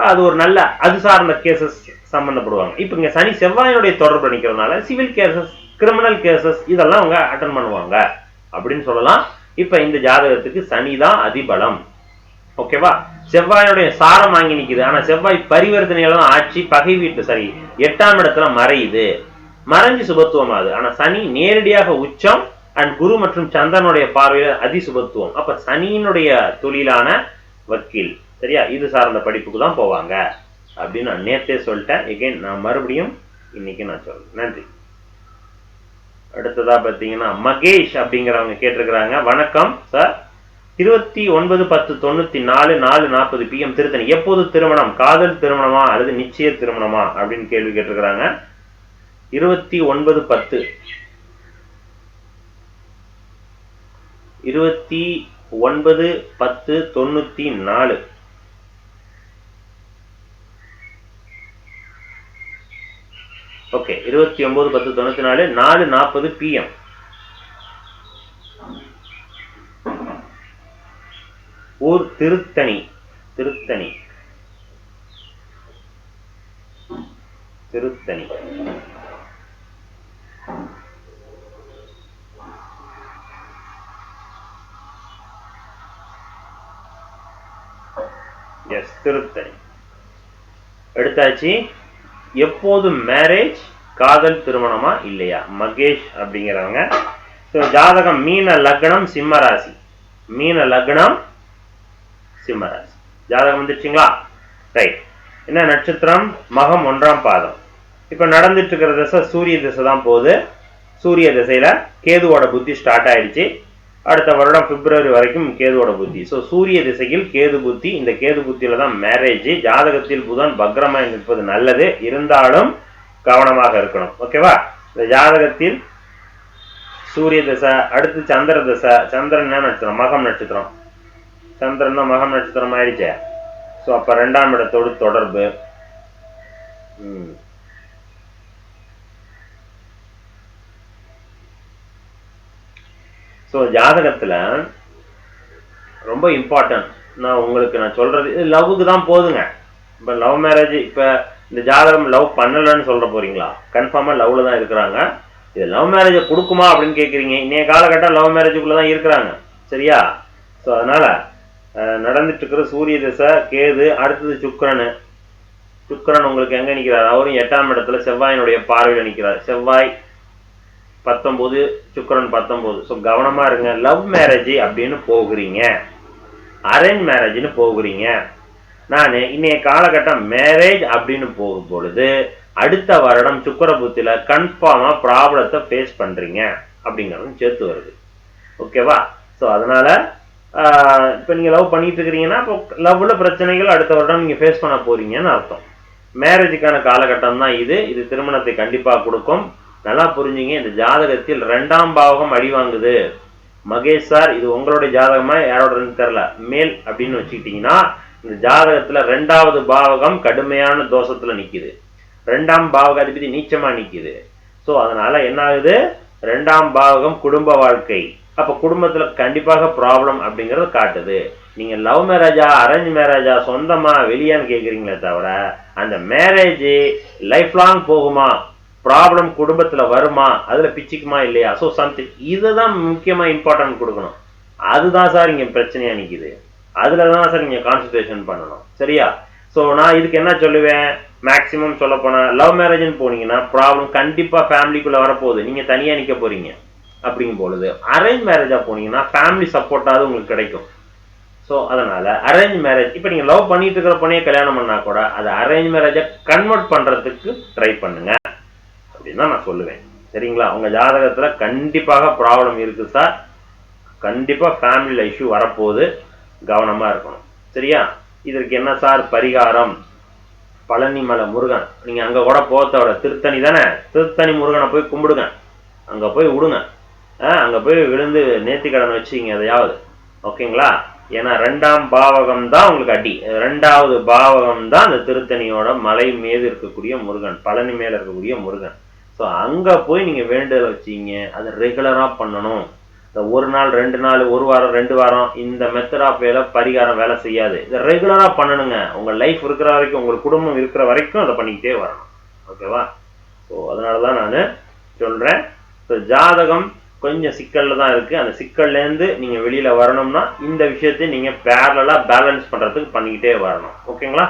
A: அது ஒரு நல்ல அது சார்ந்த கேசஸ் சம்பந்தப்படுவாங்க. இப்ப இங்க சனி செவ்வாயினுடைய தொடர்பு நிற்கிறதுனால சிவில் கேசஸ், கிரிமினல் கேசஸ் இதெல்லாம் அவங்க அட்டன் பண்ணுவாங்க அப்படின்னு சொல்லலாம். இப்ப இந்த ஜாதகத்துக்கு சனி தான் அதிபலம். ஓகேவா? செவ்வாயினுடைய சாரம் வாங்கி நிக்குது. ஆனா செவ்வாய் பரிவர்த்தனையில தான் ஆட்சி, பகை வீட்டு சரி 8ஆம் இடத்துல மறையுது, மறைஞ்சு சுபத்துவமாகுது. ஆனா சனி நேரடியாக உச்சம் அண்ட் குரு மற்றும் சந்திரனுடைய பார்வையில அதிசுபத்துவம். அப்ப சனியினுடைய தொழிலான வக்கீல். சரியா? இது சார்ந்த படிப்புக்கு தான் போவாங்க அப்படின்னு நான் நேற்றே சொல்லிட்டேன். எகைன் நான் மறுபடியும் இன்னைக்கு நான் சொல்றேன். நன்றி. அடுத்ததா பாத்தீங்கன்னா மகேஷ் அப்படிங்கிறவங்க கேட்டிருக்கிறாங்க. வணக்கம் சார், 29/10/94 4:40 PM திருத்தணி. எப்போது திருமணம்? காதல் திருமணமா அல்லது நிச்சய திருமணமா அப்படின்னு கேள்வி கேட்டிருக்கிறாங்க. 29/10 29/10/94. Okay, 29/10/94 4:40 PM. ஊர் திருத்தணி. திருத்தணி திருத்தணி எஸ், திருத்தணி எடுத்தாச்சு. எப்போது மேரேஜ், காதல் திருமணமா இல்லையா? மகேஷ் அப்படிங்கிறவங்க. ஸோ ஜாதகம் மீன லக்னம் சிம்ம ராசி, மீன லக்னம் சிம்ம ராசி ஜாதகம் வந்துச்சுங்களா? ரைட். என்ன நட்சத்திரம்? மகம் 1ஆம் பாதம். இப்போ நடந்துட்டு இருக்கிற திசை சூரிய திசை தான் போகுது. சூரிய திசையில கேதுவோட புத்தி ஸ்டார்ட் ஆயிடுச்சு. அடுத்த வருடம் பிப்ரவரி வரைக்கும் கேதுவோட புத்தி. ஸோ சூரிய திசையில் கேது புத்தி. இந்த கேது புத்தியில தான் மேரேஜ். ஜாதகத்தில் புதன் பக்ரமாய் நிற்பது நல்லது, இருந்தாலும் கவனமாக இருக்கணும். ஓகேவா? இந்த ஜாதகத்தில் சூரிய திசை, அடுத்து சந்திர திசை. சந்திரன் என்ன நட்சத்திரம்? மகம் நட்சத்திரம். சந்திரன் தான் மகம் நட்சத்திரம் ஆயிடுச்சே. ஸோ அப்ப 2ஆம் இடத்தோடு தொடர்பு. ஸோ ஜாதகத்துல ரொம்ப இம்பார்ட்டன்ட். நான் சொல்றது லவ்வுக்கு தான் போதுங்க. இப்போ லவ் மேரேஜ், இப்போ இந்த ஜாதகம் லவ் பண்ணலன்னு சொல்ற போறீங்களா? கன்ஃபார்மா லவ்ல தான் இருக்கிறாங்க. இது லவ் மேரேஜை கொடுக்குமா அப்படின்னு கேட்குறீங்க. இன்னைய காலகட்டம் லவ் மேரேஜுக்குள்ள தான் இருக்கிறாங்க. சரியா? ஸோ அதனால நடந்துட்டு இருக்கிற சூரிய திசை, கேது, அடுத்தது சுக்கிரன். சுக்கிரன் உங்களுக்கு எங்க நிற்கிறார்? அவரும் 8ஆம் இடத்துல செவ்வாயினுடைய பார்வையில் நிற்கிறார். செவ்வாய் 19, சுக்கிரன் 19. ஸோ கவனமா இருங்க. லவ் மேரேஜ் அப்படின்னு போகிறீங்க, அரேஞ்ச் மேரேஜ்னு போகிறீங்க. நான் இன்னைய காலகட்டம் மேரேஜ் அப்படின்னு போகும் பொழுது அடுத்த வருடம் சுக்கிர புத்தியில கன்ஃபார்மா ப்ராப்ளத்தை ஃபேஸ் பண்றீங்க அப்படிங்கிறதும் சேர்த்து வருது. ஓகேவா? ஸோ அதனால இப்போ நீங்க லவ் பண்ணிட்டு இருக்கிறீங்கன்னா இப்போ லவ்ல பிரச்சனைகள் அடுத்த வருடம் நீங்க ஃபேஸ் பண்ண போறீங்கன்னு அர்த்தம். மேரேஜுக்கான காலகட்டம் தான் இது. இது திருமணத்தை கண்டிப்பா கொடுக்கும். நல்லா புரிஞ்சுங்க. இந்த ஜாதகத்தில் 2ஆம் பாவகம் அடி வாங்குது. மகேஷ் சார், இது உங்களுடைய ஜாதகமா யாரோடன்னு தெரியல, மேல் அப்படின்னு வச்சுக்கிட்டீங்கன்னா இந்த ஜாதகத்துல 2வது பாவகம் கடுமையான தோஷத்துல நிக்குது. 2ஆம் பாவக அதிபதி நீச்சமா நிக்குது. ஸோ அதனால என்ன ஆகுது? 2ஆம் பாவகம் குடும்ப வாழ்க்கை. அப்ப குடும்பத்துல கண்டிப்பாக ப்ராப்ளம் அப்படிங்கறது காட்டுது. நீங்க லவ் மேரேஜா, அரேஞ்ச் மேரேஜா, சொந்தமா, வெளியான்னு கேக்குறீங்களே தவிர அந்த மேரேஜ் லைஃப் லாங் போகுமா, ப்ராப்ளம் குடும்பத்துல வருமா, அதுல பிச்சுக்குமா இல்லையா? ஸோ சம்திங் இதுதான் முக்கியமா இம்பார்ட்டன்ட் கொடுக்கணும். அதுதான் சார் இங்க பிரச்சனையா நிக்குது. அதுலதான் சார் நீங்க கான்சன்ட்ரேஷன் பண்ணணும். சரியா? ஸோ நான் இதுக்கு என்ன சொல்லுவேன்? மேக்சிமம் சொல்ல போனா லவ் மேரேஜ்னு போனீங்கன்னா ப்ராப்ளம் கண்டிப்பா ஃபேமிலிக்குள்ள வரப்போகுது. நீங்க தனியா நிக்க போறீங்க. அப்படிங்கும் பொழுது அரேஞ்ச் மேரேஜா போனீங்கன்னா ஃபேமிலி சப்போர்ட்டாவது உங்களுக்கு கிடைக்கும். ஸோ அதனால அரேஞ்ச் மேரேஜ், இப்போ நீங்க லவ் பண்ணிட்டு இருக்கிற பொண்ணையே கல்யாணம் பண்ணா கூட அதை அரேஞ்ச் மேரேஜை கன்வெர்ட் பண்றதுக்கு ட்ரை பண்ணுங்க அப்படின்னு தான் நான் சொல்லுவேன். சரிங்களா? உங்க ஜாதகத்துல கண்டிப்பாக ப்ராப்ளம் இருக்கு சார். கண்டிப்பா ஃபேமிலியில இஷ்யூ வரப்போகுது. கவனமா இருக்கணும். சரியா? இதற்கு என்ன சார் பரிகாரம்? பழனிமலை முருகன். நீங்க அங்க கூட போத்தோட திருத்தணி தானே, திருத்தணி முருகனை போய் கும்பிடுங்க. அங்க போய் விடுங்க. அங்க போய் விழுந்து நேர்த்திக்கடன் வச்சுங்க எதையாவது. ஓகேங்களா? ஏன்னா 2ஆம் பாவகம் தான் உங்களுக்கு அடி. 2வது பாவகம் தான் அந்த திருத்தணியோட மலை மீது இருக்கக்கூடிய முருகன், பழனி மேல இருக்கக்கூடிய முருகன். ஸோ அங்க போய் நீங்க வேண்டுதல் வச்சீங்க. அதை ரெகுலரா பண்ணணும். இந்த 1 நாள் 2 நாள் 1 வாரம் 2 வாரம் இந்த மெத்தட் ஆஃப் வேலை பரிகாரம் வேலை செய்யாது. இதை ரெகுலரா பண்ணணுங்க. உங்க லைஃப் இருக்கிற வரைக்கும், உங்க குடும்பம் இருக்கிற வரைக்கும் அதை பண்ணிக்கிட்டே வரணும். ஓகேவா? ஸோ அதனாலதான் நான் சொல்றேன். ஸோ ஜாதகம் கொஞ்சம் சிக்கல்ல தான் இருக்கு. அந்த சிக்கல்ல இருந்து நீங்க வெளியில வரணும்னா இந்த விஷயத்தை நீங்க பேரலா பேலன்ஸ் பண்றதுக்கு பண்ணிக்கிட்டே வரணும். ஓகேங்களா?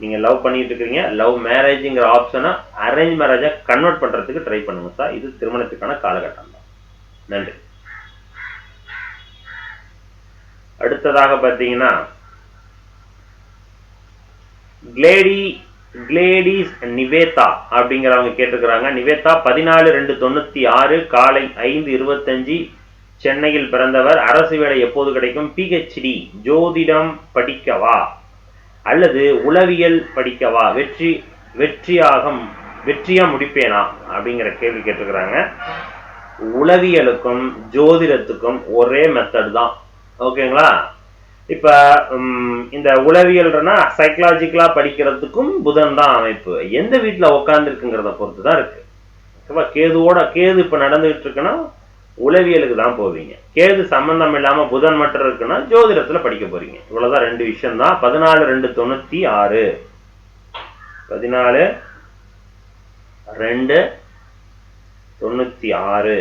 A: நீங்க லவ் பண்ணிட்டு இருக்கீங்க, லவ் மேரேஜ்ங்கிற ஆப்ஷனை அரேஞ்ச் மேரேஜா கன்வெர்ட் பண்றதுக்கு ட்ரை பண்ணுங்க சார். இது திருமணத்துக்கான காலகட்டம் தான். நன்றி. அடுத்ததாக பார்த்தீங்கன்னா கிளேடிஸ் நிவேதா அப்படிங்கிறவங்க கேட்டிருக்கிறாங்க. நிவேதா 14/2/96 காலை 5:25 சென்னையில் பிறந்தவர். அரசு வேலை எப்போது கிடைக்கும்? PhD ஜோதிடம் படிக்கவா அல்லது உளவியல் படிக்கவா? வெற்றியா முடிப்பேனா அப்படிங்கிற கேள்வி கேட்டிருக்கிறாங்க. உளவியலுக்கும் ஜோதிடத்துக்கும் ஒரே மெத்தட் தான். ஓகேங்களா? இப்ப இந்த உளவியல்னா சைக்கலாஜிக்கலா படிக்கிறதுக்கும் புதன் தான் அமைப்பு. எந்த வீட்டுல உட்கார்ந்து இருக்குங்கிறத பொறுத்து தான் இருக்கு. ஓகேவா? கேது இப்ப நடந்துகிட்டு இருக்குன்னா உளவியலுக்கு தான் போவீங்க. கேது சம்பந்தம் இல்லாம புதன் மட்டும் இருக்குன்னா ஜோதிடத்துல படிக்க போறீங்க. இவ்வளவுதான், 2 விஷயம் தான். 14/2/96 14/2/96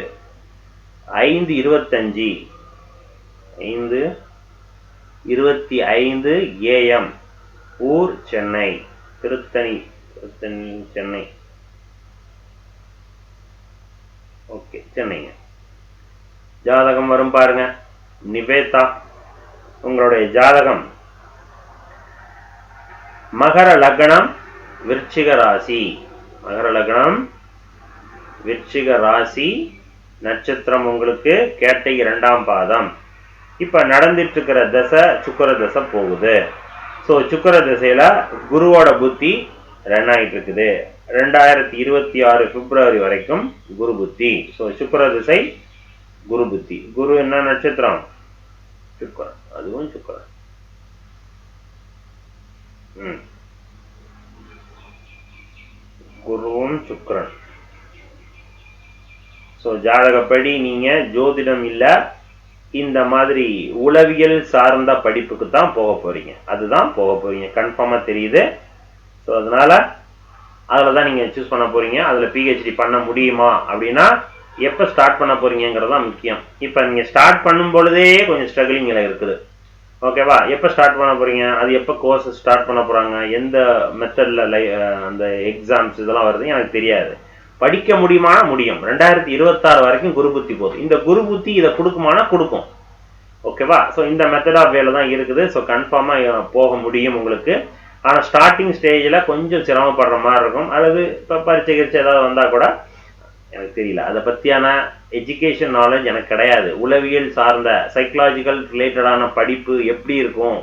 A: 5:25 AM ஊர் சென்னை, திருத்தணி சென்னை. ஓகே, சென்னைங்க. ஜாதகம் வரும் பாருங்க. நிவேதா, உங்களுடைய ஜாதகம் மகர லக்னம் விருச்சிக ராசி. மகர லக்னம் விருச்சிக ராசி, நட்சத்திரம் உங்களுக்கு கேட்டை 2ஆம் பாதம். இப்ப நடந்துட்டு இருக்கிற தசை சுக்கிர தசை போகுது. ஸோ சுக்கிர திசையில குருவோட புத்தி ரன் ஆகிட்டு இருக்குது. 2026 பிப்ரவரி வரைக்கும் குரு புத்தி. ஸோ சுக்கிர திசை குரு புத்தி. குரு என்ன நட்சத்திரம்? சுக்கிரன். அதுவும் சுக்கிரன். குருவும் சுக்கிரன். ஸோ ஜாதகப்படி நீங்க ஜோதிடம் இல்ல, இந்த மாதிரி உளவியல் சார்ந்த படிப்புக்கு தான் போக போறீங்க. அதுதான் போக போறீங்க, கன்ஃபார்மா தெரியுது. ஸோ அதனால அதில் தான் நீங்க சூஸ் பண்ண போறீங்க. அதுல பிஹெச்டி பண்ண முடியுமா அப்படின்னா எப்போ ஸ்டார்ட் பண்ண போறீங்கிறது தான் முக்கியம். இப்போ நீங்க ஸ்டார்ட் பண்ணும் பொழுதே கொஞ்சம் ஸ்ட்ரகிளிங் இருக்குது. ஓகேவா? எப்போ ஸ்டார்ட் பண்ண போறீங்க, அது எப்போ கோர்ஸ் ஸ்டார்ட் பண்ண போறாங்க, எந்த மெத்தட்ல அந்த எக்ஸாம்ஸ் இதெல்லாம் வருது எனக்கு தெரியாது. படிக்க முடியுமானா முடியும். 2026 வரைக்கும் குரு புத்தி போகுது. இந்த குரு புத்தி இதை கொடுக்குமானா கொடுக்கும். ஓகேவா? ஸோ இந்த மெத்தட் ஆஃப் வேலை தான் இருக்குது. ஸோ கன்ஃபார்மா போக முடியும் உங்களுக்கு. ஆனால் ஸ்டார்டிங் ஸ்டேஜில் கொஞ்சம் சிரமப்படுற மாதிரி இருக்கும். அல்லது இப்போ பரீட்சை ஏதாவது வந்தால் கூட எனக்கு தெரியல. அதை பற்றியான எஜுகேஷன் நாலேஜ் எனக்கு கிடையாது. உளவியல் சார்ந்த சைக்கலாஜிக்கல் ரிலேட்டடான படிப்பு எப்படி இருக்கும்,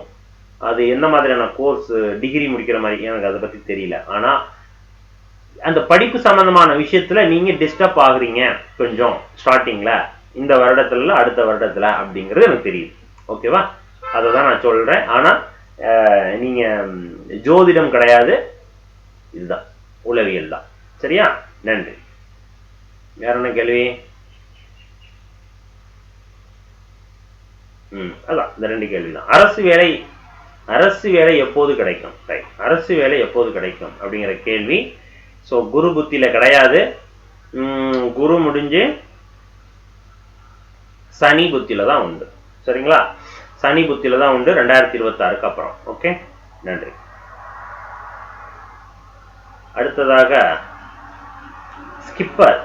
A: அது என்ன மாதிரியான கோர்ஸ், டிகிரி முடிக்கிற மாதிரி எனக்கு அதை பற்றி தெரியல. ஆனால் அந்த படிப்பு சம்பந்தமான விஷயத்துல நீங்க டிஸ்டர்ப் ஆகுறீங்க கொஞ்சம் ஸ்டார்டிங்ல, இந்த வருடத்துல அடுத்த வருடத்துல அப்படிங்கிறது எனக்கு தெரியுது. ஓகேவா? அதை தான் நான் சொல்றேன். ஆனா நீங்க ஜோதிடம் கிடையாது, இதுதான் உளவியல் தான். சரியா? நன்றி. வேற என்ன கேள்வி? அதான் இந்த 2 கேள்விதான். அரசு வேலை எப்போது கிடைக்கும்? அரசு வேலை எப்போது கிடைக்கும் அப்படிங்கிற கேள்வி. ஸோ குரு புத்தியில கிடையாது. குரு முடிஞ்சு சனி புத்தியில தான் உண்டு. சரிங்களா? சனி புத்தியில தான் உண்டு 2026க்கு அப்புறம். ஓகே, நன்றி. அடுத்ததாக ஸ்கிப்பர்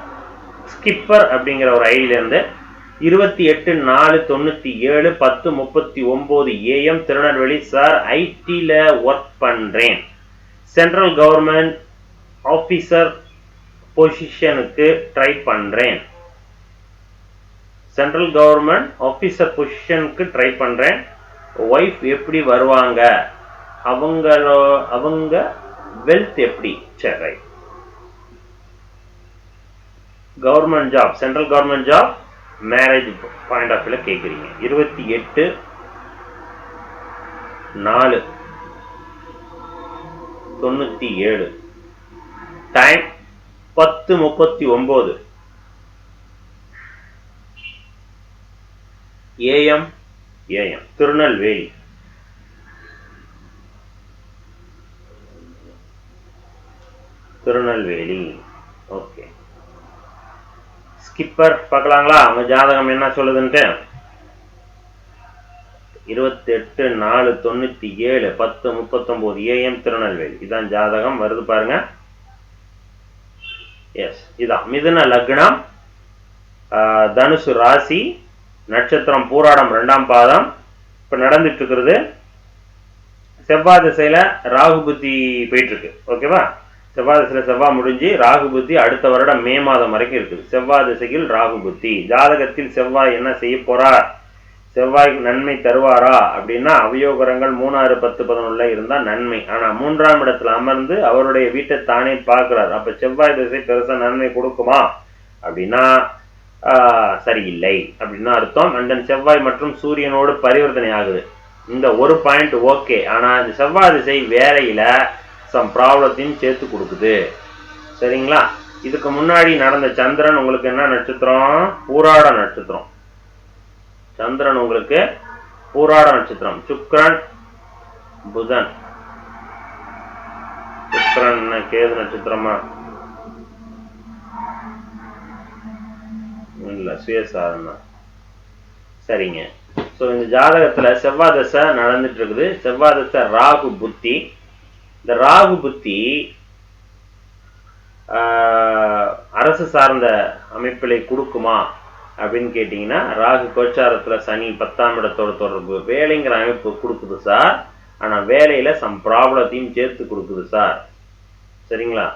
A: அப்படிங்கிற ஒரு ஐடியில இருந்து 28/4/97 AM திருநெல்வேலி. சார், ஐடில ஒர்க் பண்றேன். சென்ட்ரல் கவர்மெண்ட் ஆபீசர் பொசிஷனுக்கு ட்ரை பண்றேன். சென்ட்ரல் கவர்மெண்ட் ஆபீசர் பொசிஷனுக்கு ட்ரை பண்றேன். ஒய்ஃப் எப்படி வருவாங்க? அவங்க வெல்த் எப்படி? சரி, government job, central government job, marriage point of வியூல கேக்குறீங்க. 28/4/97 டைம் 10:39 AM திருநெல்வேலி. ஓகே, ஸ்கிப்பர் பார்க்கலாங்களா? அவங்க ஜாதகம் என்ன சொல்லுதுன்ட்டு. 28/4/97 10:39 AM திருநெல்வேலி. இதான் ஜாதகம் வருது பாருங்க. எஸ், இதான் மிதுன லக்னம், தனுசு ராசி, நட்சத்திரம் பூராடம் 2ஆம் பாதம். இப்ப நடந்துட்டு இருக்கிறது செவ்வாய் திசையில ராகு புத்தி போயிட்டு இருக்கு. ஓகேவா? செவ்வாய் திசையில செவ்வாய் முடிஞ்சு ராகு புத்தி அடுத்த வருடம் மே மாதம் வரைக்கும் இருக்குது. செவ்வாய் திசையில் ராகு புத்தி. ஜாதகத்தில் செவ்வாய் என்ன செய்ய போறார், செவ்வாய்க்கு நன்மை தருவாரா அப்படின்னா, அவயோகரங்கள் 3, 6, 10, 11 இருந்தா நன்மை. ஆனா 3ஆம் இடத்துல அமர்ந்து அவருடைய வீட்டை தானே பார்க்கிறார். அப்ப செவ்வாய் திசை பெருசா நன்மை கொடுக்குமா அப்படின்னா சரியில்லை அப்படின்னு அர்த்தம். அண்ட் செவ்வாய் மற்றும் சூரியனோடு பரிவர்த்தனை ஆகுது. இந்த ஒரு பாயிண்ட் ஓகே. ஆனா இந்த செவ்வாய் திசை வேலையில சம் ப்ராப்ளத்தையும் சேர்த்து கொடுக்குது. சரிங்களா? இதுக்கு முன்னாடி நடந்த சந்திரன் உங்களுக்கு என்ன நட்சத்திரம்? பூராட நட்சத்திரம். சந்திரன் உங்களுக்கு பூராட நட்சத்திரம். சுக்கிரன் புதன். சுக்கிரன் கேது நட்சத்திரமா? இல்ல, சுயசாதனா. சரிங்க. ஸோ இந்த ஜாதகத்துல செவ்வாய் தசை நடந்துட்டு இருக்குது. செவ்வாய் தசை ராகு புத்தி. இந்த ராகு புத்தி அரசு சார்ந்த அமைப்பிலை கொடுக்குமா அப்படின்னு கேட்டீங்கன்னா, ராகு கோச்சாரத்துல சனி 10ஆம் இடத்தோட தொடர்பு வேலைங்கிற அமைப்பு கொடுக்குது சார். ஆனா வேலையில சம் ப்ராப்ளத்தையும் சேர்த்து கொடுக்குது சார். சரிங்களா?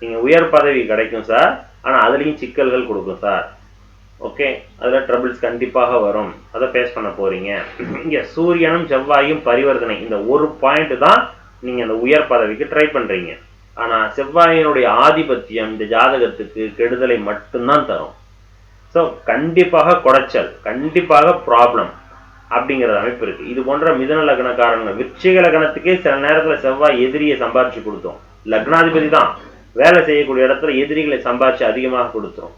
A: நீங்க உயர் பதவி கிடைக்கும் சார், ஆனா அதுலயும் சிக்கல்கள் கொடுக்கும் சார். ஓகே, அதுல ட்ரபிள்ஸ் கண்டிப்பாக வரும். அதை பேஸ் பண்ண போறீங்க. இங்க சூரியனும் செவ்வாயும் பரிவர்த்தனை, இந்த ஒரு பாயிண்ட் தான் நீங்க அந்த உயர் பதவிக்கு ட்ரை பண்றீங்க. ஆனா செவ்வாயினுடைய ஆதிபத்தியம் இந்த ஜாதகத்துக்கு கெடுதலை மட்டும்தான் தரும். ஸோ கண்டிப்பாக குடைச்சல், கண்டிப்பாக ப்ராப்ளம் அப்படிங்கிற அமைப்பு இருக்கு. இது போன்ற மிதுன லக்னக்காரங்க, விருச்சிக லக்னத்துக்கே சில நேரத்துல செவ்வாய் எதிரியை சம்பாரிச்சு கொடுத்தோம். லக்னாதிபதி தான் வேலை செய்யக்கூடிய இடத்துல எதிரிகளை சம்பாரிச்சு அதிகமாக கொடுத்துரும்.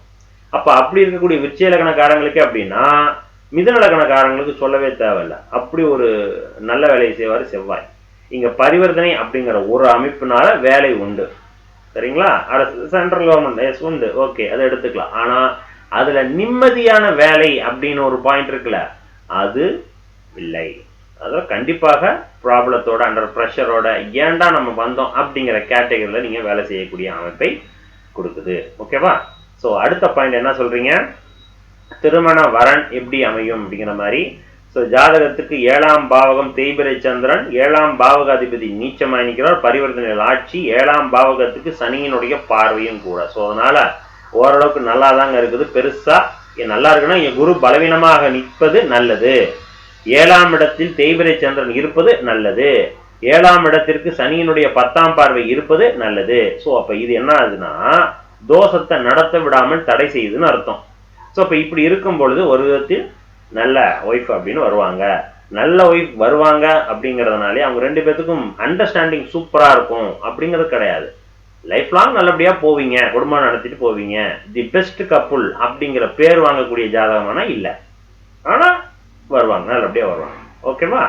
A: அப்ப அப்படி இருக்கக்கூடிய விருச்சிக லக்னக்காரங்களுக்கு அப்படின்னா மிதுன லக்னக்காரங்களுக்கு சொல்லவே தேவையில்லை, அப்படி ஒரு நல்ல வேலையை செய்வார் செவ்வாய். இங்க பரிவர்த்தனை அப்படிங்கிற ஒரு அமைப்பினால வேலை உண்டு. சரிங்களா? அரசு சென்ட்ரல் கவர்மெண்ட் உண்டு, ஓகே, அதை எடுத்துக்கலாம். ஆனா அதுல நிம்மதியான வேலை அப்படின்னு ஒரு பாயிண்ட் இருக்குல்ல, அது இல்லை. அதுல கண்டிப்பாக ப்ராப்ளத்தோட, அண்டர் ப்ரெஷரோட, ஏன்டா நம்ம வந்தோம் அப்படிங்கிற கேட்டகரியில நீங்க வேலை செய்யக்கூடிய அமைப்பை கொடுக்குது. ஓகேவா? ஸோ அடுத்த பாயிண்ட் என்ன சொல்றீங்க? திருமண வரன் எப்படி அமையும் அப்படிங்கிற மாதிரி. ஸோ ஜாதகத்துக்கு 7ஆம் பாவகம் தேய்பிரை சந்திரன், 7ஆம் பாவக அதிபதி நீச்சமாய் நிற்கிறார், பரிவர்த்தனையில் ஆட்சி, 7ஆம் பாவகத்துக்கு சனியினுடைய பார்வையும் கூட. ஸோ அதனால ஓரளவுக்கு நல்லா தாங்க இருக்குது. பெருசா நல்லா இருக்குன்னா என் குரு பலவீனமாக நிற்பது நல்லது, 7ஆம் இடத்தில் தேய்பிரை சந்திரன் இருப்பது நல்லது, 7ஆம் இடத்திற்கு சனியினுடைய 10ஆம் பார்வை இருப்பது நல்லது. ஸோ அப்ப இது என்ன ஆகுதுன்னா தோஷத்தை நடத்த விடாமல் தடை செய்யுதுன்னு அர்த்தம். ஸோ அப்ப இப்படி இருக்கும் பொழுது ஒரு விதத்தில் நல்ல ஒய்ஃப் அப்படின்னு வருவாங்க. நல்ல ஒய்ஃப் வருவாங்க அப்படிங்கிறதுனாலே அவங்க ரெண்டு பேத்துக்கும் அண்டர்ஸ்டாண்டிங் சூப்பரா இருக்கும் அப்படிங்கிறது கிடையாது. லைஃப் லாங் நல்லபடியா போவீங்க, குடும்பம் நடத்திட்டு போவீங்க, தி பெஸ்ட் கப்புள் அப்படிங்கிற பேர் வாங்கக்கூடிய ஜாதகமானா இல்ல, ஆனா வருவாங்க, நல்லபடியா வருவாங்க. ஓகேவா?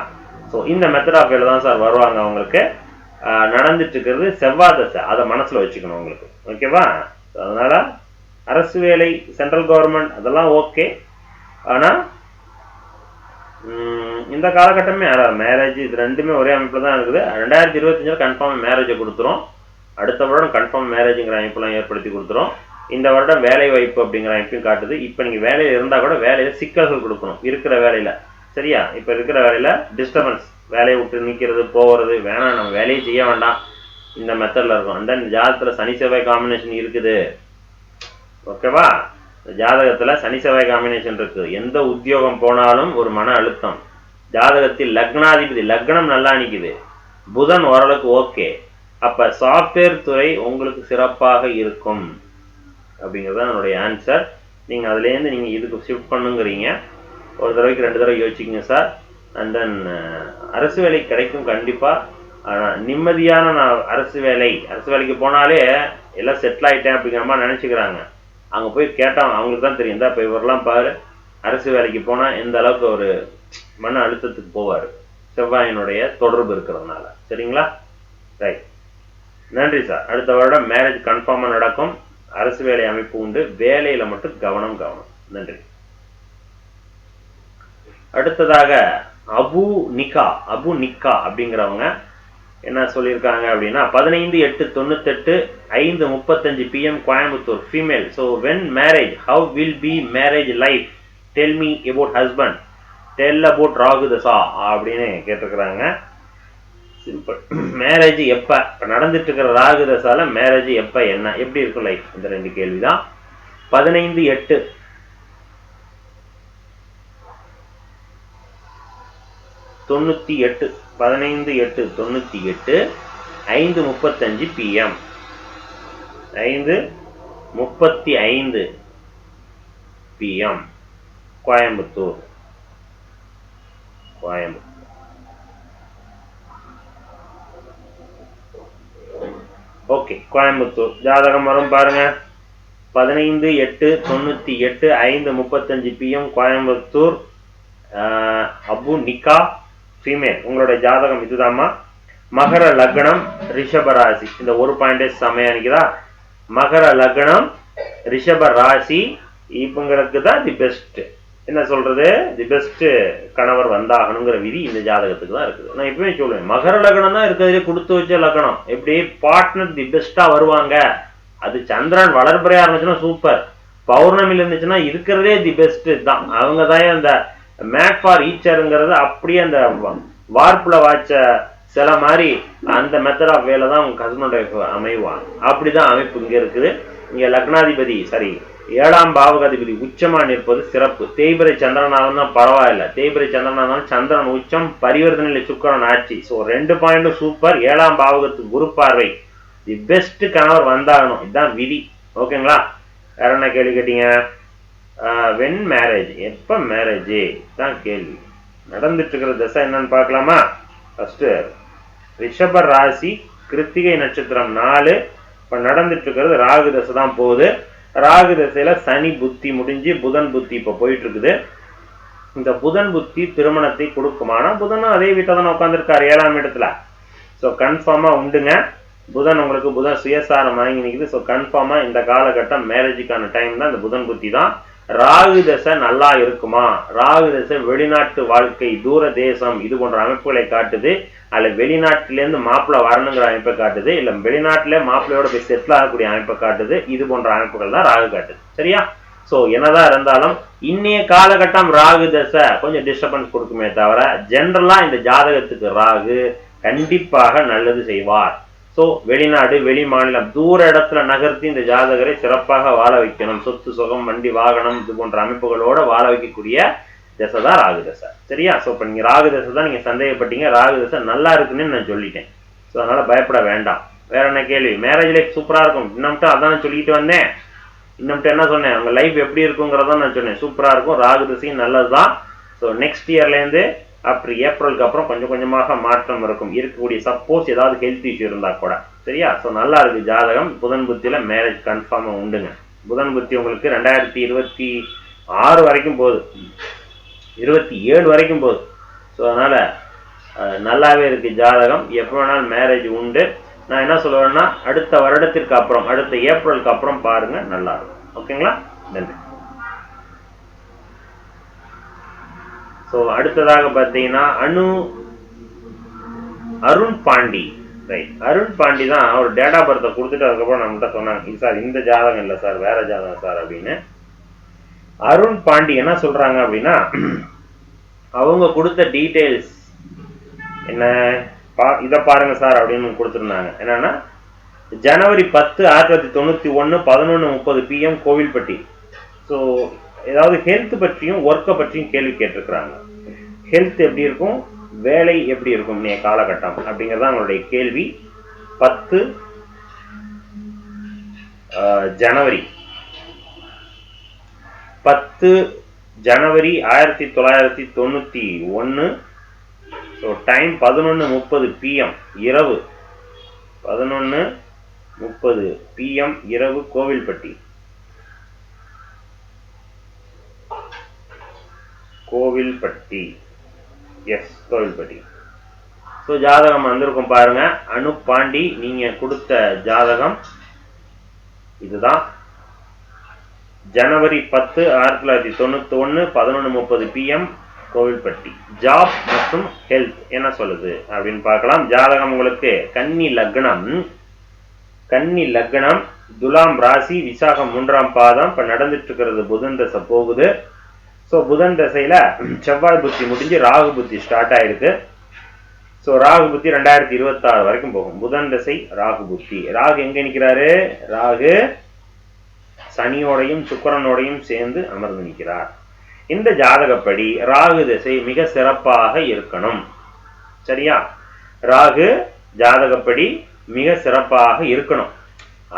A: ஸோ இந்த மெத்தட் ஆஃப் வேலை தான் சார் வருவாங்க. அவங்களுக்கு நடந்துட்டு இருக்கிறது செவ்வாய் தசை, அதை மனசுல வச்சுக்கணும் உங்களுக்கு. ஓகேவா? அதனால அரசு வேலை, சென்ட்ரல் கவர்மெண்ட் அதெல்லாம் ஓகே. ஆனா இந்த காலகட்டமே மேரேஜ் இது ரெண்டுமே ஒரே அமைப்புல தான் இருக்குது. 2025 கன்ஃபார்ம் மேரேஜை கொடுத்துரும். அடுத்த வருடம் கன்ஃபார்ம் மேரேஜுங்கிற அமைப்பெல்லாம் ஏற்படுத்தி கொடுத்துரும். இந்த வருடம் வேலை வாய்ப்பு அப்படிங்கிற அமைப்பையும் காட்டுது. இப்ப நீங்க வேலையில இருந்தா கூட வேலையில சிக்கல்கள் கொடுக்கணும் இருக்கிற வேலையில. சரியா? இப்ப இருக்கிற வேலையில டிஸ்டர்பன்ஸ், வேலையை விட்டு நிக்கிறது, போகிறது, வேணாம் நம்ம வேலையை செய்ய வேண்டாம், இந்த மெத்தட்ல இருக்கும். அந்த ஜாதகத்துல சனி செவ்வாய் காம்பினேஷன் இருக்குது. ஓகேவா? ஜாதகத்துல சனி செவ்வாய் காம்பினேஷன் இருக்கு. எந்த உத்தியோகம் போனாலும் ஒரு மன அழுத்தம். ஜாதகத்தில் லக்னாதிபதி லக்னம் நல்லா நிக்குது, புதன் ஓரளவுக்கு ஓகே. அப்ப சாஃப்ட்வேர் துறை உங்களுக்கு சிறப்பாக இருக்கும் அப்படிங்கிறது என்னுடைய ஆன்சர். நீங்க அதுல இருந்து நீங்க இதுக்கு ஷிஃப்ட் பண்ணுங்கிறீங்க. ஒரு தடவைக்கு 2 தடவை யோசிச்சுங்க சார். அண்ட் தென் அரசு வேலை கிடைக்கும் கண்டிப்பா. ஆனா நிம்மதியான அரசு வேலைக்கு போனாலே எல்லாம் செட்டில் ஆயிட்டேன் அப்படிங்கிற மாதிரி நினைச்சுக்கிறாங்க. அங்க போய் கேட்டா அவங்களுக்கு தான் தெரியும். இப்ப இவரெல்லாம் பாரு, அரசு வேலைக்கு போனா எந்த அளவுக்கு ஒரு மன அழுத்தத்துக்கு போவாரு, செவ்வாயினுடைய தொடர்பு இருக்கிறதுனால. சரிங்களா? ரைட், நன்றி சார். அடுத்த வருடம் மேரேஜ் கன்ஃபார்மா நடக்கும். அரசு வேலை அமைப்பு உண்டு, வேலையில மட்டும் கவனம். நன்றி. அடுத்ததாக அபு நிக்கா அப்படிங்கிறவங்க என்ன சொல்லியிருக்காங்க அப்படின்னா 15/8/98 5:35 PM Coimbatore, female. So when marriage, how will be marriage life, tell me about husband, tell about Rahu தசா அப்படின்னு கேட்டிருக்கிறாங்க. சிம்பிள். மேரேஜ் எப்ப நடந்துட்டு இருக்கிற ராகு தசால மேரேஜ் எப்ப, என்ன எப்படி இருக்கும் லைஃப், இந்த 2 கேள்விதான். 15/8 98 15/8/98 5:35 PM 5:35 PM Coimbatore. Okay, Coimbatore ஜாதகம் வரும் பாருங்க. 15/8/98 5:35 PM கோயம்புத்தூர். அபு நிக்கா, ஃபீமேல். உங்களுடைய ஜாதகம் இதுதாம்மா. மகர லக்னம், ரிஷப ராசி. இந்த ஒரு பாயிண்டே செமையா நிக்குதா? மகர லக்னம், ரிஷப ராசி இவங்களுக்கு தான் தி பெஸ்ட். என்ன சொல்றது, தி பெஸ்ட் கணவர் வந்தாகணுங்கிற விதி இந்த ஜாதகத்துக்கு தான் இருக்குது. நான் எப்பவுமே சொல்லுவேன், மகர லக்னம் தான் இருக்கிறதுலே கொடுத்து வச்ச லக்னம். எப்படி பார்ட்னர் தி பெஸ்டா வருவாங்க. அது சந்திரன் வளர்பிறையா இருந்துச்சுன்னா சூப்பர், பௌர்ணமியில் இருந்துச்சுன்னா இருக்கிறதே தி பெஸ்ட் தான். அவங்க தான் அந்த மேட் ஃபார் ஈச்சருங்கிறது அப்படியே அந்த வார்ப்புல வாய்ச்ச சில மாதிரி அந்த மெத்தட் ஆஃப் வேலை தான் உங்க ஹஸ்பண்ட் ஒய்ஃப் அமைவாங்க. அப்படிதான் அமைப்பு இங்க இருக்குது. இங்க லக்னாதிபதி சரி 7ஆம் பாவகாதிபதி உச்சமா நிற்பது சிறப்பு. தேய்பிரை சந்திரனாலும் தான் பரவாயில்ல, தேய்பிரை சந்திரனாலும் சந்திரன் உச்சம், பரிவர்த்தனையில சுக்கிரன் ஆட்சி. ஸோ 2 பாயிண்டும் சூப்பர். 7ஆம் பாவகத்துக்கு குரு பார்வை. தி பெஸ்ட் கணவர் வந்தாகணும், இதுதான் விதி. ஓகேங்களா? வேற என்ன கேள்வி கேட்டீங்க? வென் மேரேஜ், எப்ப மேரேஜ் தான் கேள்வி. நடந்துட்டு இருக்கிற தசை என்னன்னு பார்க்கலாமா? ஃபர்ஸ்ட் ரிஷப ராசி, கிருத்திகை நட்சத்திரம் 4. இப்ப நடந்துட்டு இருக்கிறது ராகு தசை தான் போகுது. ராகு தசையில சனி புத்தி முடிஞ்சு புதன் புத்தி இப்ப போயிட்டு இருக்குது. இந்த புதன் புத்தி திருமணத்தை கொடுக்குமானா, புதனும் அதே வீட்டில் தானே உட்காந்துருக்காரு 7ஆம் இடத்துல. ஸோ கன்ஃபார்மா உண்டுங்க. புதன் உங்களுக்கு புதன் சுயசாரம் வாங்கி நிற்குது. ஸோ கன்ஃபார்மா இந்த காலகட்டம் மேரேஜுக்கான டைம் தான். இந்த புதன் புத்தி தான். ராகு தசை நல்லா இருக்குமா? ராகு தசை வெளிநாட்டு வாழ்க்கை, தூர தேசம், இது போன்ற அமைப்புகளை காட்டுது. அல்ல வெளிநாட்டிலேருந்து மாப்பிள்ளை வரணுங்கிற அமைப்பை காட்டுது, இல்ல வெளிநாட்டிலே மாப்பிள்ளையோட போய் செட்டில் ஆகக்கூடிய அமைப்பை காட்டுது. இது போன்ற அமைப்புகள் தான் ராகு காட்டுது. சரியா? சோ என்னதான் இருந்தாலும் இன்னைய காலகட்டம் ராகு தசை கொஞ்சம் டிஸ்டர்பன்ஸ் கொடுக்குமே தவிர, ஜென்ரலா இந்த ஜாதகத்துக்கு ராகு கண்டிப்பாக நல்லது செய்வார். ஸோ வெளிநாடு, வெளி மாநிலம், தூர இடத்துல நகர்த்தி இந்த ஜாதகரை சிறப்பாக வாழ வைக்கணும். சொத்து சுகம், வண்டி வாகனம், இது போன்ற அமைப்புகளோட வாழ வைக்கக்கூடிய தசை தான் ராகு தசை. சரியா? ஸோ இப்போ நீங்கள் ராகு தசை தான் நீங்கள் சந்தேகப்பட்டீங்க. ராகு தசை நல்லா இருக்குன்னு நான் சொல்லிட்டேன். ஸோ அதனால பயப்பட வேண்டாம். வேற என்ன கேள்வி? மேரேஜ் லைஃப் சூப்பராக இருக்கும். இன்னும்ட்டு அதான் நான் சொல்லிட்டு வந்தேன். இன்னும்ட்டு என்ன சொன்னேன்? உங்கள் லைஃப் எப்படி இருக்குங்கிறதான் நான் சொன்னேன். சூப்பராக இருக்கும். ராகு தசையும் நல்லது தான். ஸோ நெக்ஸ்ட் இயர்லேருந்து ஆஃப்டர் ஏப்ரலுக்கு அப்புறம் கொஞ்சம் கொஞ்சமாக மாற்றம் இருக்கும். இருக்கக்கூடிய சப்போஸ் ஏதாவது ஹெல்த் இஷ்யூ இருந்தால் கூட. சரியா? ஸோ நல்லா இருக்கு ஜாதகம். புதன் புத்தியில் மேரேஜ் கன்ஃபார்மாக உண்டுங்க. புதன் புத்தி உங்களுக்கு 2026 வரைக்கும் போகுது, 27 வரைக்கும் போகுது. ஸோ அதனால நல்லாவே இருக்கு ஜாதகம். எப்போ வேணாலும் மேரேஜ் உண்டு. நான் என்ன சொல்லுவேன்னா, அடுத்த வருடத்திற்கு அப்புறம், அடுத்த ஏப்ரலுக்கு அப்புறம் பாருங்க, நல்லா இருக்கும். ஓகேங்களா? நன்றி. ஸோ அடுத்ததாக பார்த்தீங்கன்னா அருண் பாண்டி. ரைட், அருண் பாண்டி தான் அவர் டேட் ஆஃப் பர்த்தை கொடுத்துட்டு அதுக்கப்புறம் நம்மகிட்ட சொன்னாங்க, சார் இந்த ஜாதகம் இல்லை சார், வேற ஜாதகம் சார் அப்படின்னு. அருண் பாண்டி என்ன சொல்றாங்க அப்படின்னா, அவங்க கொடுத்த டீட்டெயில்ஸ் என்ன இதை பாருங்க சார் அப்படின்னு கொடுத்துருந்தாங்க. என்னன்னா, ஜனவரி 10 1991 11:30 PM கோவில்பட்டி. ஸோ ஏதாவது ஹெல்த் பற்றியும் ஒர்க்கை பற்றியும் கேள்வி கேட்டிருக்கிறாங்க. ஹெல்த் எப்படி இருக்கும், வேலை எப்படி இருக்கும் நீ காலகட்டம் அப்படிங்கிறத அவங்களுடைய கேள்வி. 10 ஜனவரி 1991. ஸோ டைம் 11:30 PM இரவு, 11:30 PM இரவு, கோவில்பட்டி. எஸ், கோவில்பட்டி. ஸோ ஜாதகம் வந்திருக்கும் பாருங்க. அனு பாண்டி, நீங்க கொடுத்த ஜாதகம் இதுதான். ஜனவரி 10 1991 11:30 PM கோவில்பட்டி. ஜாப் மற்றும் ஹெல்த் என்ன சொல்லுது அப்படின்னு பார்க்கலாம். ஜாதகம் உங்களுக்கு கன்னி லக்னம், துலாம் ராசி, விசாகம் 3ஆம் பாதம். இப்ப நடந்துட்டு இருக்கிறது புதன் தசை போகுது. ஸோ புதன் தசையில செவ்வாய் புத்தி முடிஞ்சு ராகு புத்தி ஸ்டார்ட் ஆயிருக்கு. ஸோ ராகு புத்தி 2026 வரைக்கும் போகும். புதன் தசை ராகு புத்தி. ராகு எங்க நிற்கிறாரு? ராகு சனியோடையும் சுக்கிரனோடையும் சேர்ந்து அமர்ந்து நிற்கிறார். இந்த ஜாதகப்படி ராகு தசை மிக சிறப்பாக இருக்கணும். சரியா? ராகு ஜாதகப்படி மிக சிறப்பாக இருக்கணும்.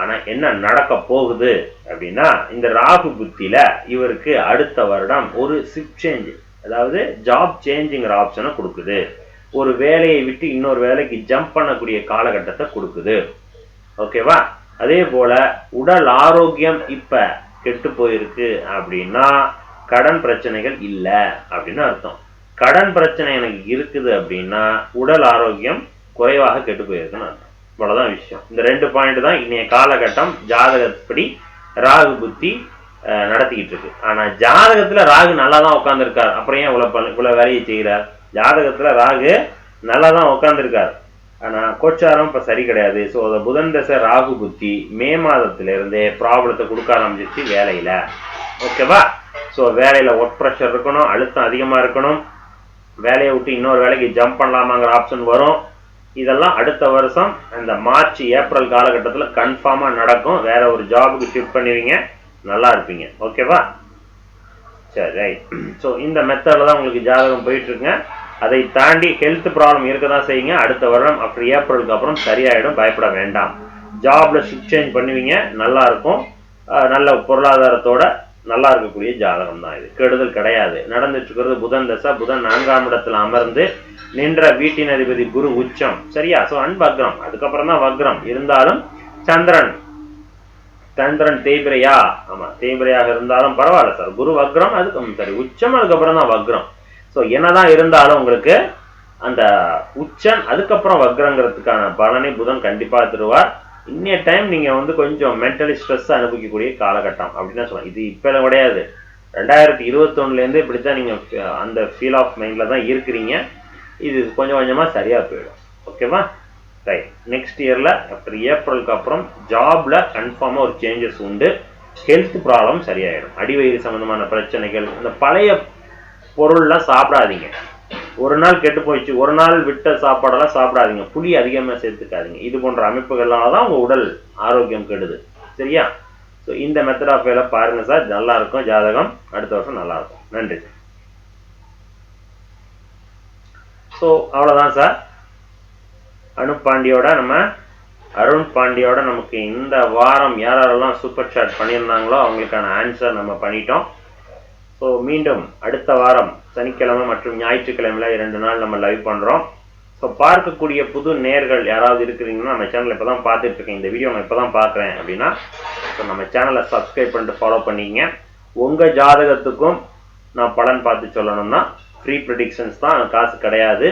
A: ஆனா என்ன நடக்க போகுது அப்படின்னா, இந்த ராகு புத்தியில இவருக்கு அடுத்த வருடம் ஒரு ஷிஃப்ட் சேஞ்ச், அதாவது ஜாப் சேஞ்சுங்கிற ஆப்ஷனை கொடுக்குது. ஒரு வேலையை விட்டு இன்னொரு வேலைக்கு ஜம்ப் பண்ணக்கூடிய காலகட்டத்தை கொடுக்குது. ஓகேவா? அதே போல உடல் ஆரோக்கியம் இப்ப கெட்டு போயிருக்கு அப்படின்னா கடன் பிரச்சனைகள் இல்லை அப்படின்னு அர்த்தம். கடன் பிரச்சனை எனக்கு இருக்குது அப்படின்னா உடல் ஆரோக்கியம் குறைவாக கெட்டு போயிருக்குன்னு அர்த்தம். இவ்வளவுதான் விஷயம். இந்த 2 பாயிண்ட் தான் இன்னைய காலகட்டம் ஜாதகப்படி ராகு புத்தி நடத்திக்கிட்டு இருக்கு. ஆனா ஜாதகத்துல ராகு நல்லா தான் உட்காந்துருக்காரு. அப்புறம் ஏன் இவ்வளவு வேலையை செய்கிறார்? ஜாதகத்துல ராகு நல்லா தான் உட்காந்துருக்காரு. ஆனா கோச்சாரம் இப்ப சரி கிடையாது. ஸோ புதன் தசை ராகு புத்தி மே மாதத்துல இருந்தே ப்ராப்ளத்தை கொடுக்க ஆரம்பிச்சிச்சு வேலையில. ஓகேவா? ஸோ வேலையில ஒர்க் ப்ரெஷர் இருக்கணும், அழுத்தம் அதிகமா இருக்கணும், வேலையை விட்டு இன்னொரு வேலைக்கு ஜம்ப் பண்ணலாமாங்கிற ஆப்ஷன் வரும். இதெல்லாம் அடுத்த வருஷம் இந்த மார்ச் ஏப்ரல் காலகட்டத்தில் கன்ஃபார்மா நடக்கும். வேற ஒரு ஜாபுக்கு ஷிஃப்ட் பண்ணுவீங்க, நல்லா இருப்பீங்க. ஓகேவா? சரி, ரைட். ஸோ இந்த மெத்தடில் தான் உங்களுக்கு ஜாதகம் போயிட்டு இருக்குங்க. அதை தாண்டி ஹெல்த் ப்ராப்ளம் இருக்க தான் செய்யுங்க. அடுத்த வருடம் அப்புறம் ஏப்ரலுக்கு அப்புறம் சரியாயிடும், பயப்பட வேண்டாம். ஜாப்ல ஷிஃப்ட் சேஞ்ச் பண்ணுவீங்க, நல்லா இருக்கும். நல்ல பொருளாதாரத்தோட நல்லா இருக்கக்கூடிய ஜாதகம் தான் இது, கெடுதல் கிடையாது. நடந்துட்டு இருக்கிறது புதன் தசை. புதன் 4ஆம் இடத்துல அமர்ந்து நின்ற வீட்டின் அதிபதி குரு உச்சம். சரியா? ஸோ அன்வக்ரம், அதுக்கப்புறம் தான் வக்ரம். இருந்தாலும் சந்திரன் தேய்பிரையா, ஆமா தேய்பிரையாக இருந்தாலும் பரவாயில்ல சார். குரு வக்ரம், அதுக்கு சரி உச்சம், அதுக்கப்புறம் தான் வக்ரம். ஸோ என்னதான் இருந்தாலும் உங்களுக்கு அந்த உச்சன் அதுக்கப்புறம் வக்ரங்கிறதுக்கான பலனை புதன் கண்டிப்பா தருவார். இன்னைய டைம் நீங்க கொஞ்சம் மென்டலி ஸ்ட்ரெஸ் அனுபவிக்கக்கூடிய காலகட்டம் அப்படின்னு சொல்லலாம். இது இப்ப கிடையாது, 2021 இப்படித்தான் நீங்க அந்த ஃபீல் ஆஃப் மைண்ட்ல தான் இருக்கிறீங்க. இது கொஞ்சம் கொஞ்சமா சரியா போயிடும். ஓகேவா? ரைட். நெக்ஸ்ட் இயர்ல அப்புறம் ஏப்ரலுக்கு அப்புறம் ஜாப்ல கன்ஃபார்மா ஒரு சேஞ்சஸ் உண்டு. ஹெல்த் ப்ராப்ளம் சரியாயிடும். அடிவயிறு சம்பந்தமான பிரச்சனைகள், இந்த பழைய பொருள்லாம் சாப்பிடாதீங்க. ஒரு நாள் கெட்டு போயிடுச்சு, ஒரு நாள் விட்ட சாப்பாடெல்லாம் சாப்பிடாதீங்க. புளி அதிகமா சேர்த்துக்காதீங்க. இது போன்ற அமைப்புகள்லாம் தான் உங்க உடல் ஆரோக்கியம் கெடுது. சரியா? ஸோ இந்த மெத்தட் ஆஃப் வேலை பாருங்க சார், நல்லா இருக்கும் ஜாதகம். அடுத்த வருஷம் நல்லா இருக்கும். நன்றி சார். ஸோ அவ்வளோதான் சார். அருண் பாண்டியோட நமக்கு இந்த வாரம் யாரெல்லாம் சூப்பர் சாட் பண்ணியிருந்தாங்களோ அவங்களுக்கான ஆன்சர் நம்ம பண்ணிட்டோம். ஸோ மீண்டும் அடுத்த வாரம் சனிக்கிழமை மற்றும் ஞாயிற்றுக்கிழமையில 2 நாள் நம்ம லைவ் பண்றோம். ஸோ பார்க்கக்கூடிய புது நேர்கள் யாராவது இருக்கிறீங்கன்னா நம்ம சேனல் இப்போ தான் பார்த்துட்டு இருக்கேன், இந்த வீடியோ நான் இப்போ தான் பார்க்குறேன் அப்படின்னா ஸோ நம்ம சேனலை சப்ஸ்கிரைப் பண்ணிட்டு ஃபாலோ பண்ணிக்கங்க. உங்கள் ஜாதகத்துக்கும் நான் பலன் பார்த்து சொல்லணும்னா ஃப்ரீ ப்ரெடிக்ஷன்ஸ் தான், காசு கிடையாது.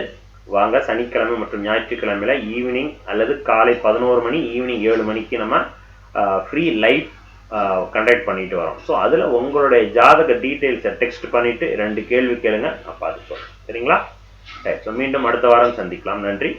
A: வாங்க, சனிக்கிழமை மற்றும் ஞாயிற்றுக்கிழமையில ஈவினிங் அல்லது காலை 11 மணி ஈவினிங் 7 மணிக்கு நம்ம ஃப்ரீ லைவ் கண்டக்ட் பண்ணிட்டு வரோம். ஸோ அதில் உங்களுடைய ஜாதக டீட்டெயில்ஸை டெக்ஸ்ட் பண்ணிட்டு 2 கேள்வி கேளுங்க, நான் பார்த்து சொல்றேன். சரிங்களா? ஸோ மீண்டும் அடுத்த வாரம் சந்திக்கலாம். நன்றி.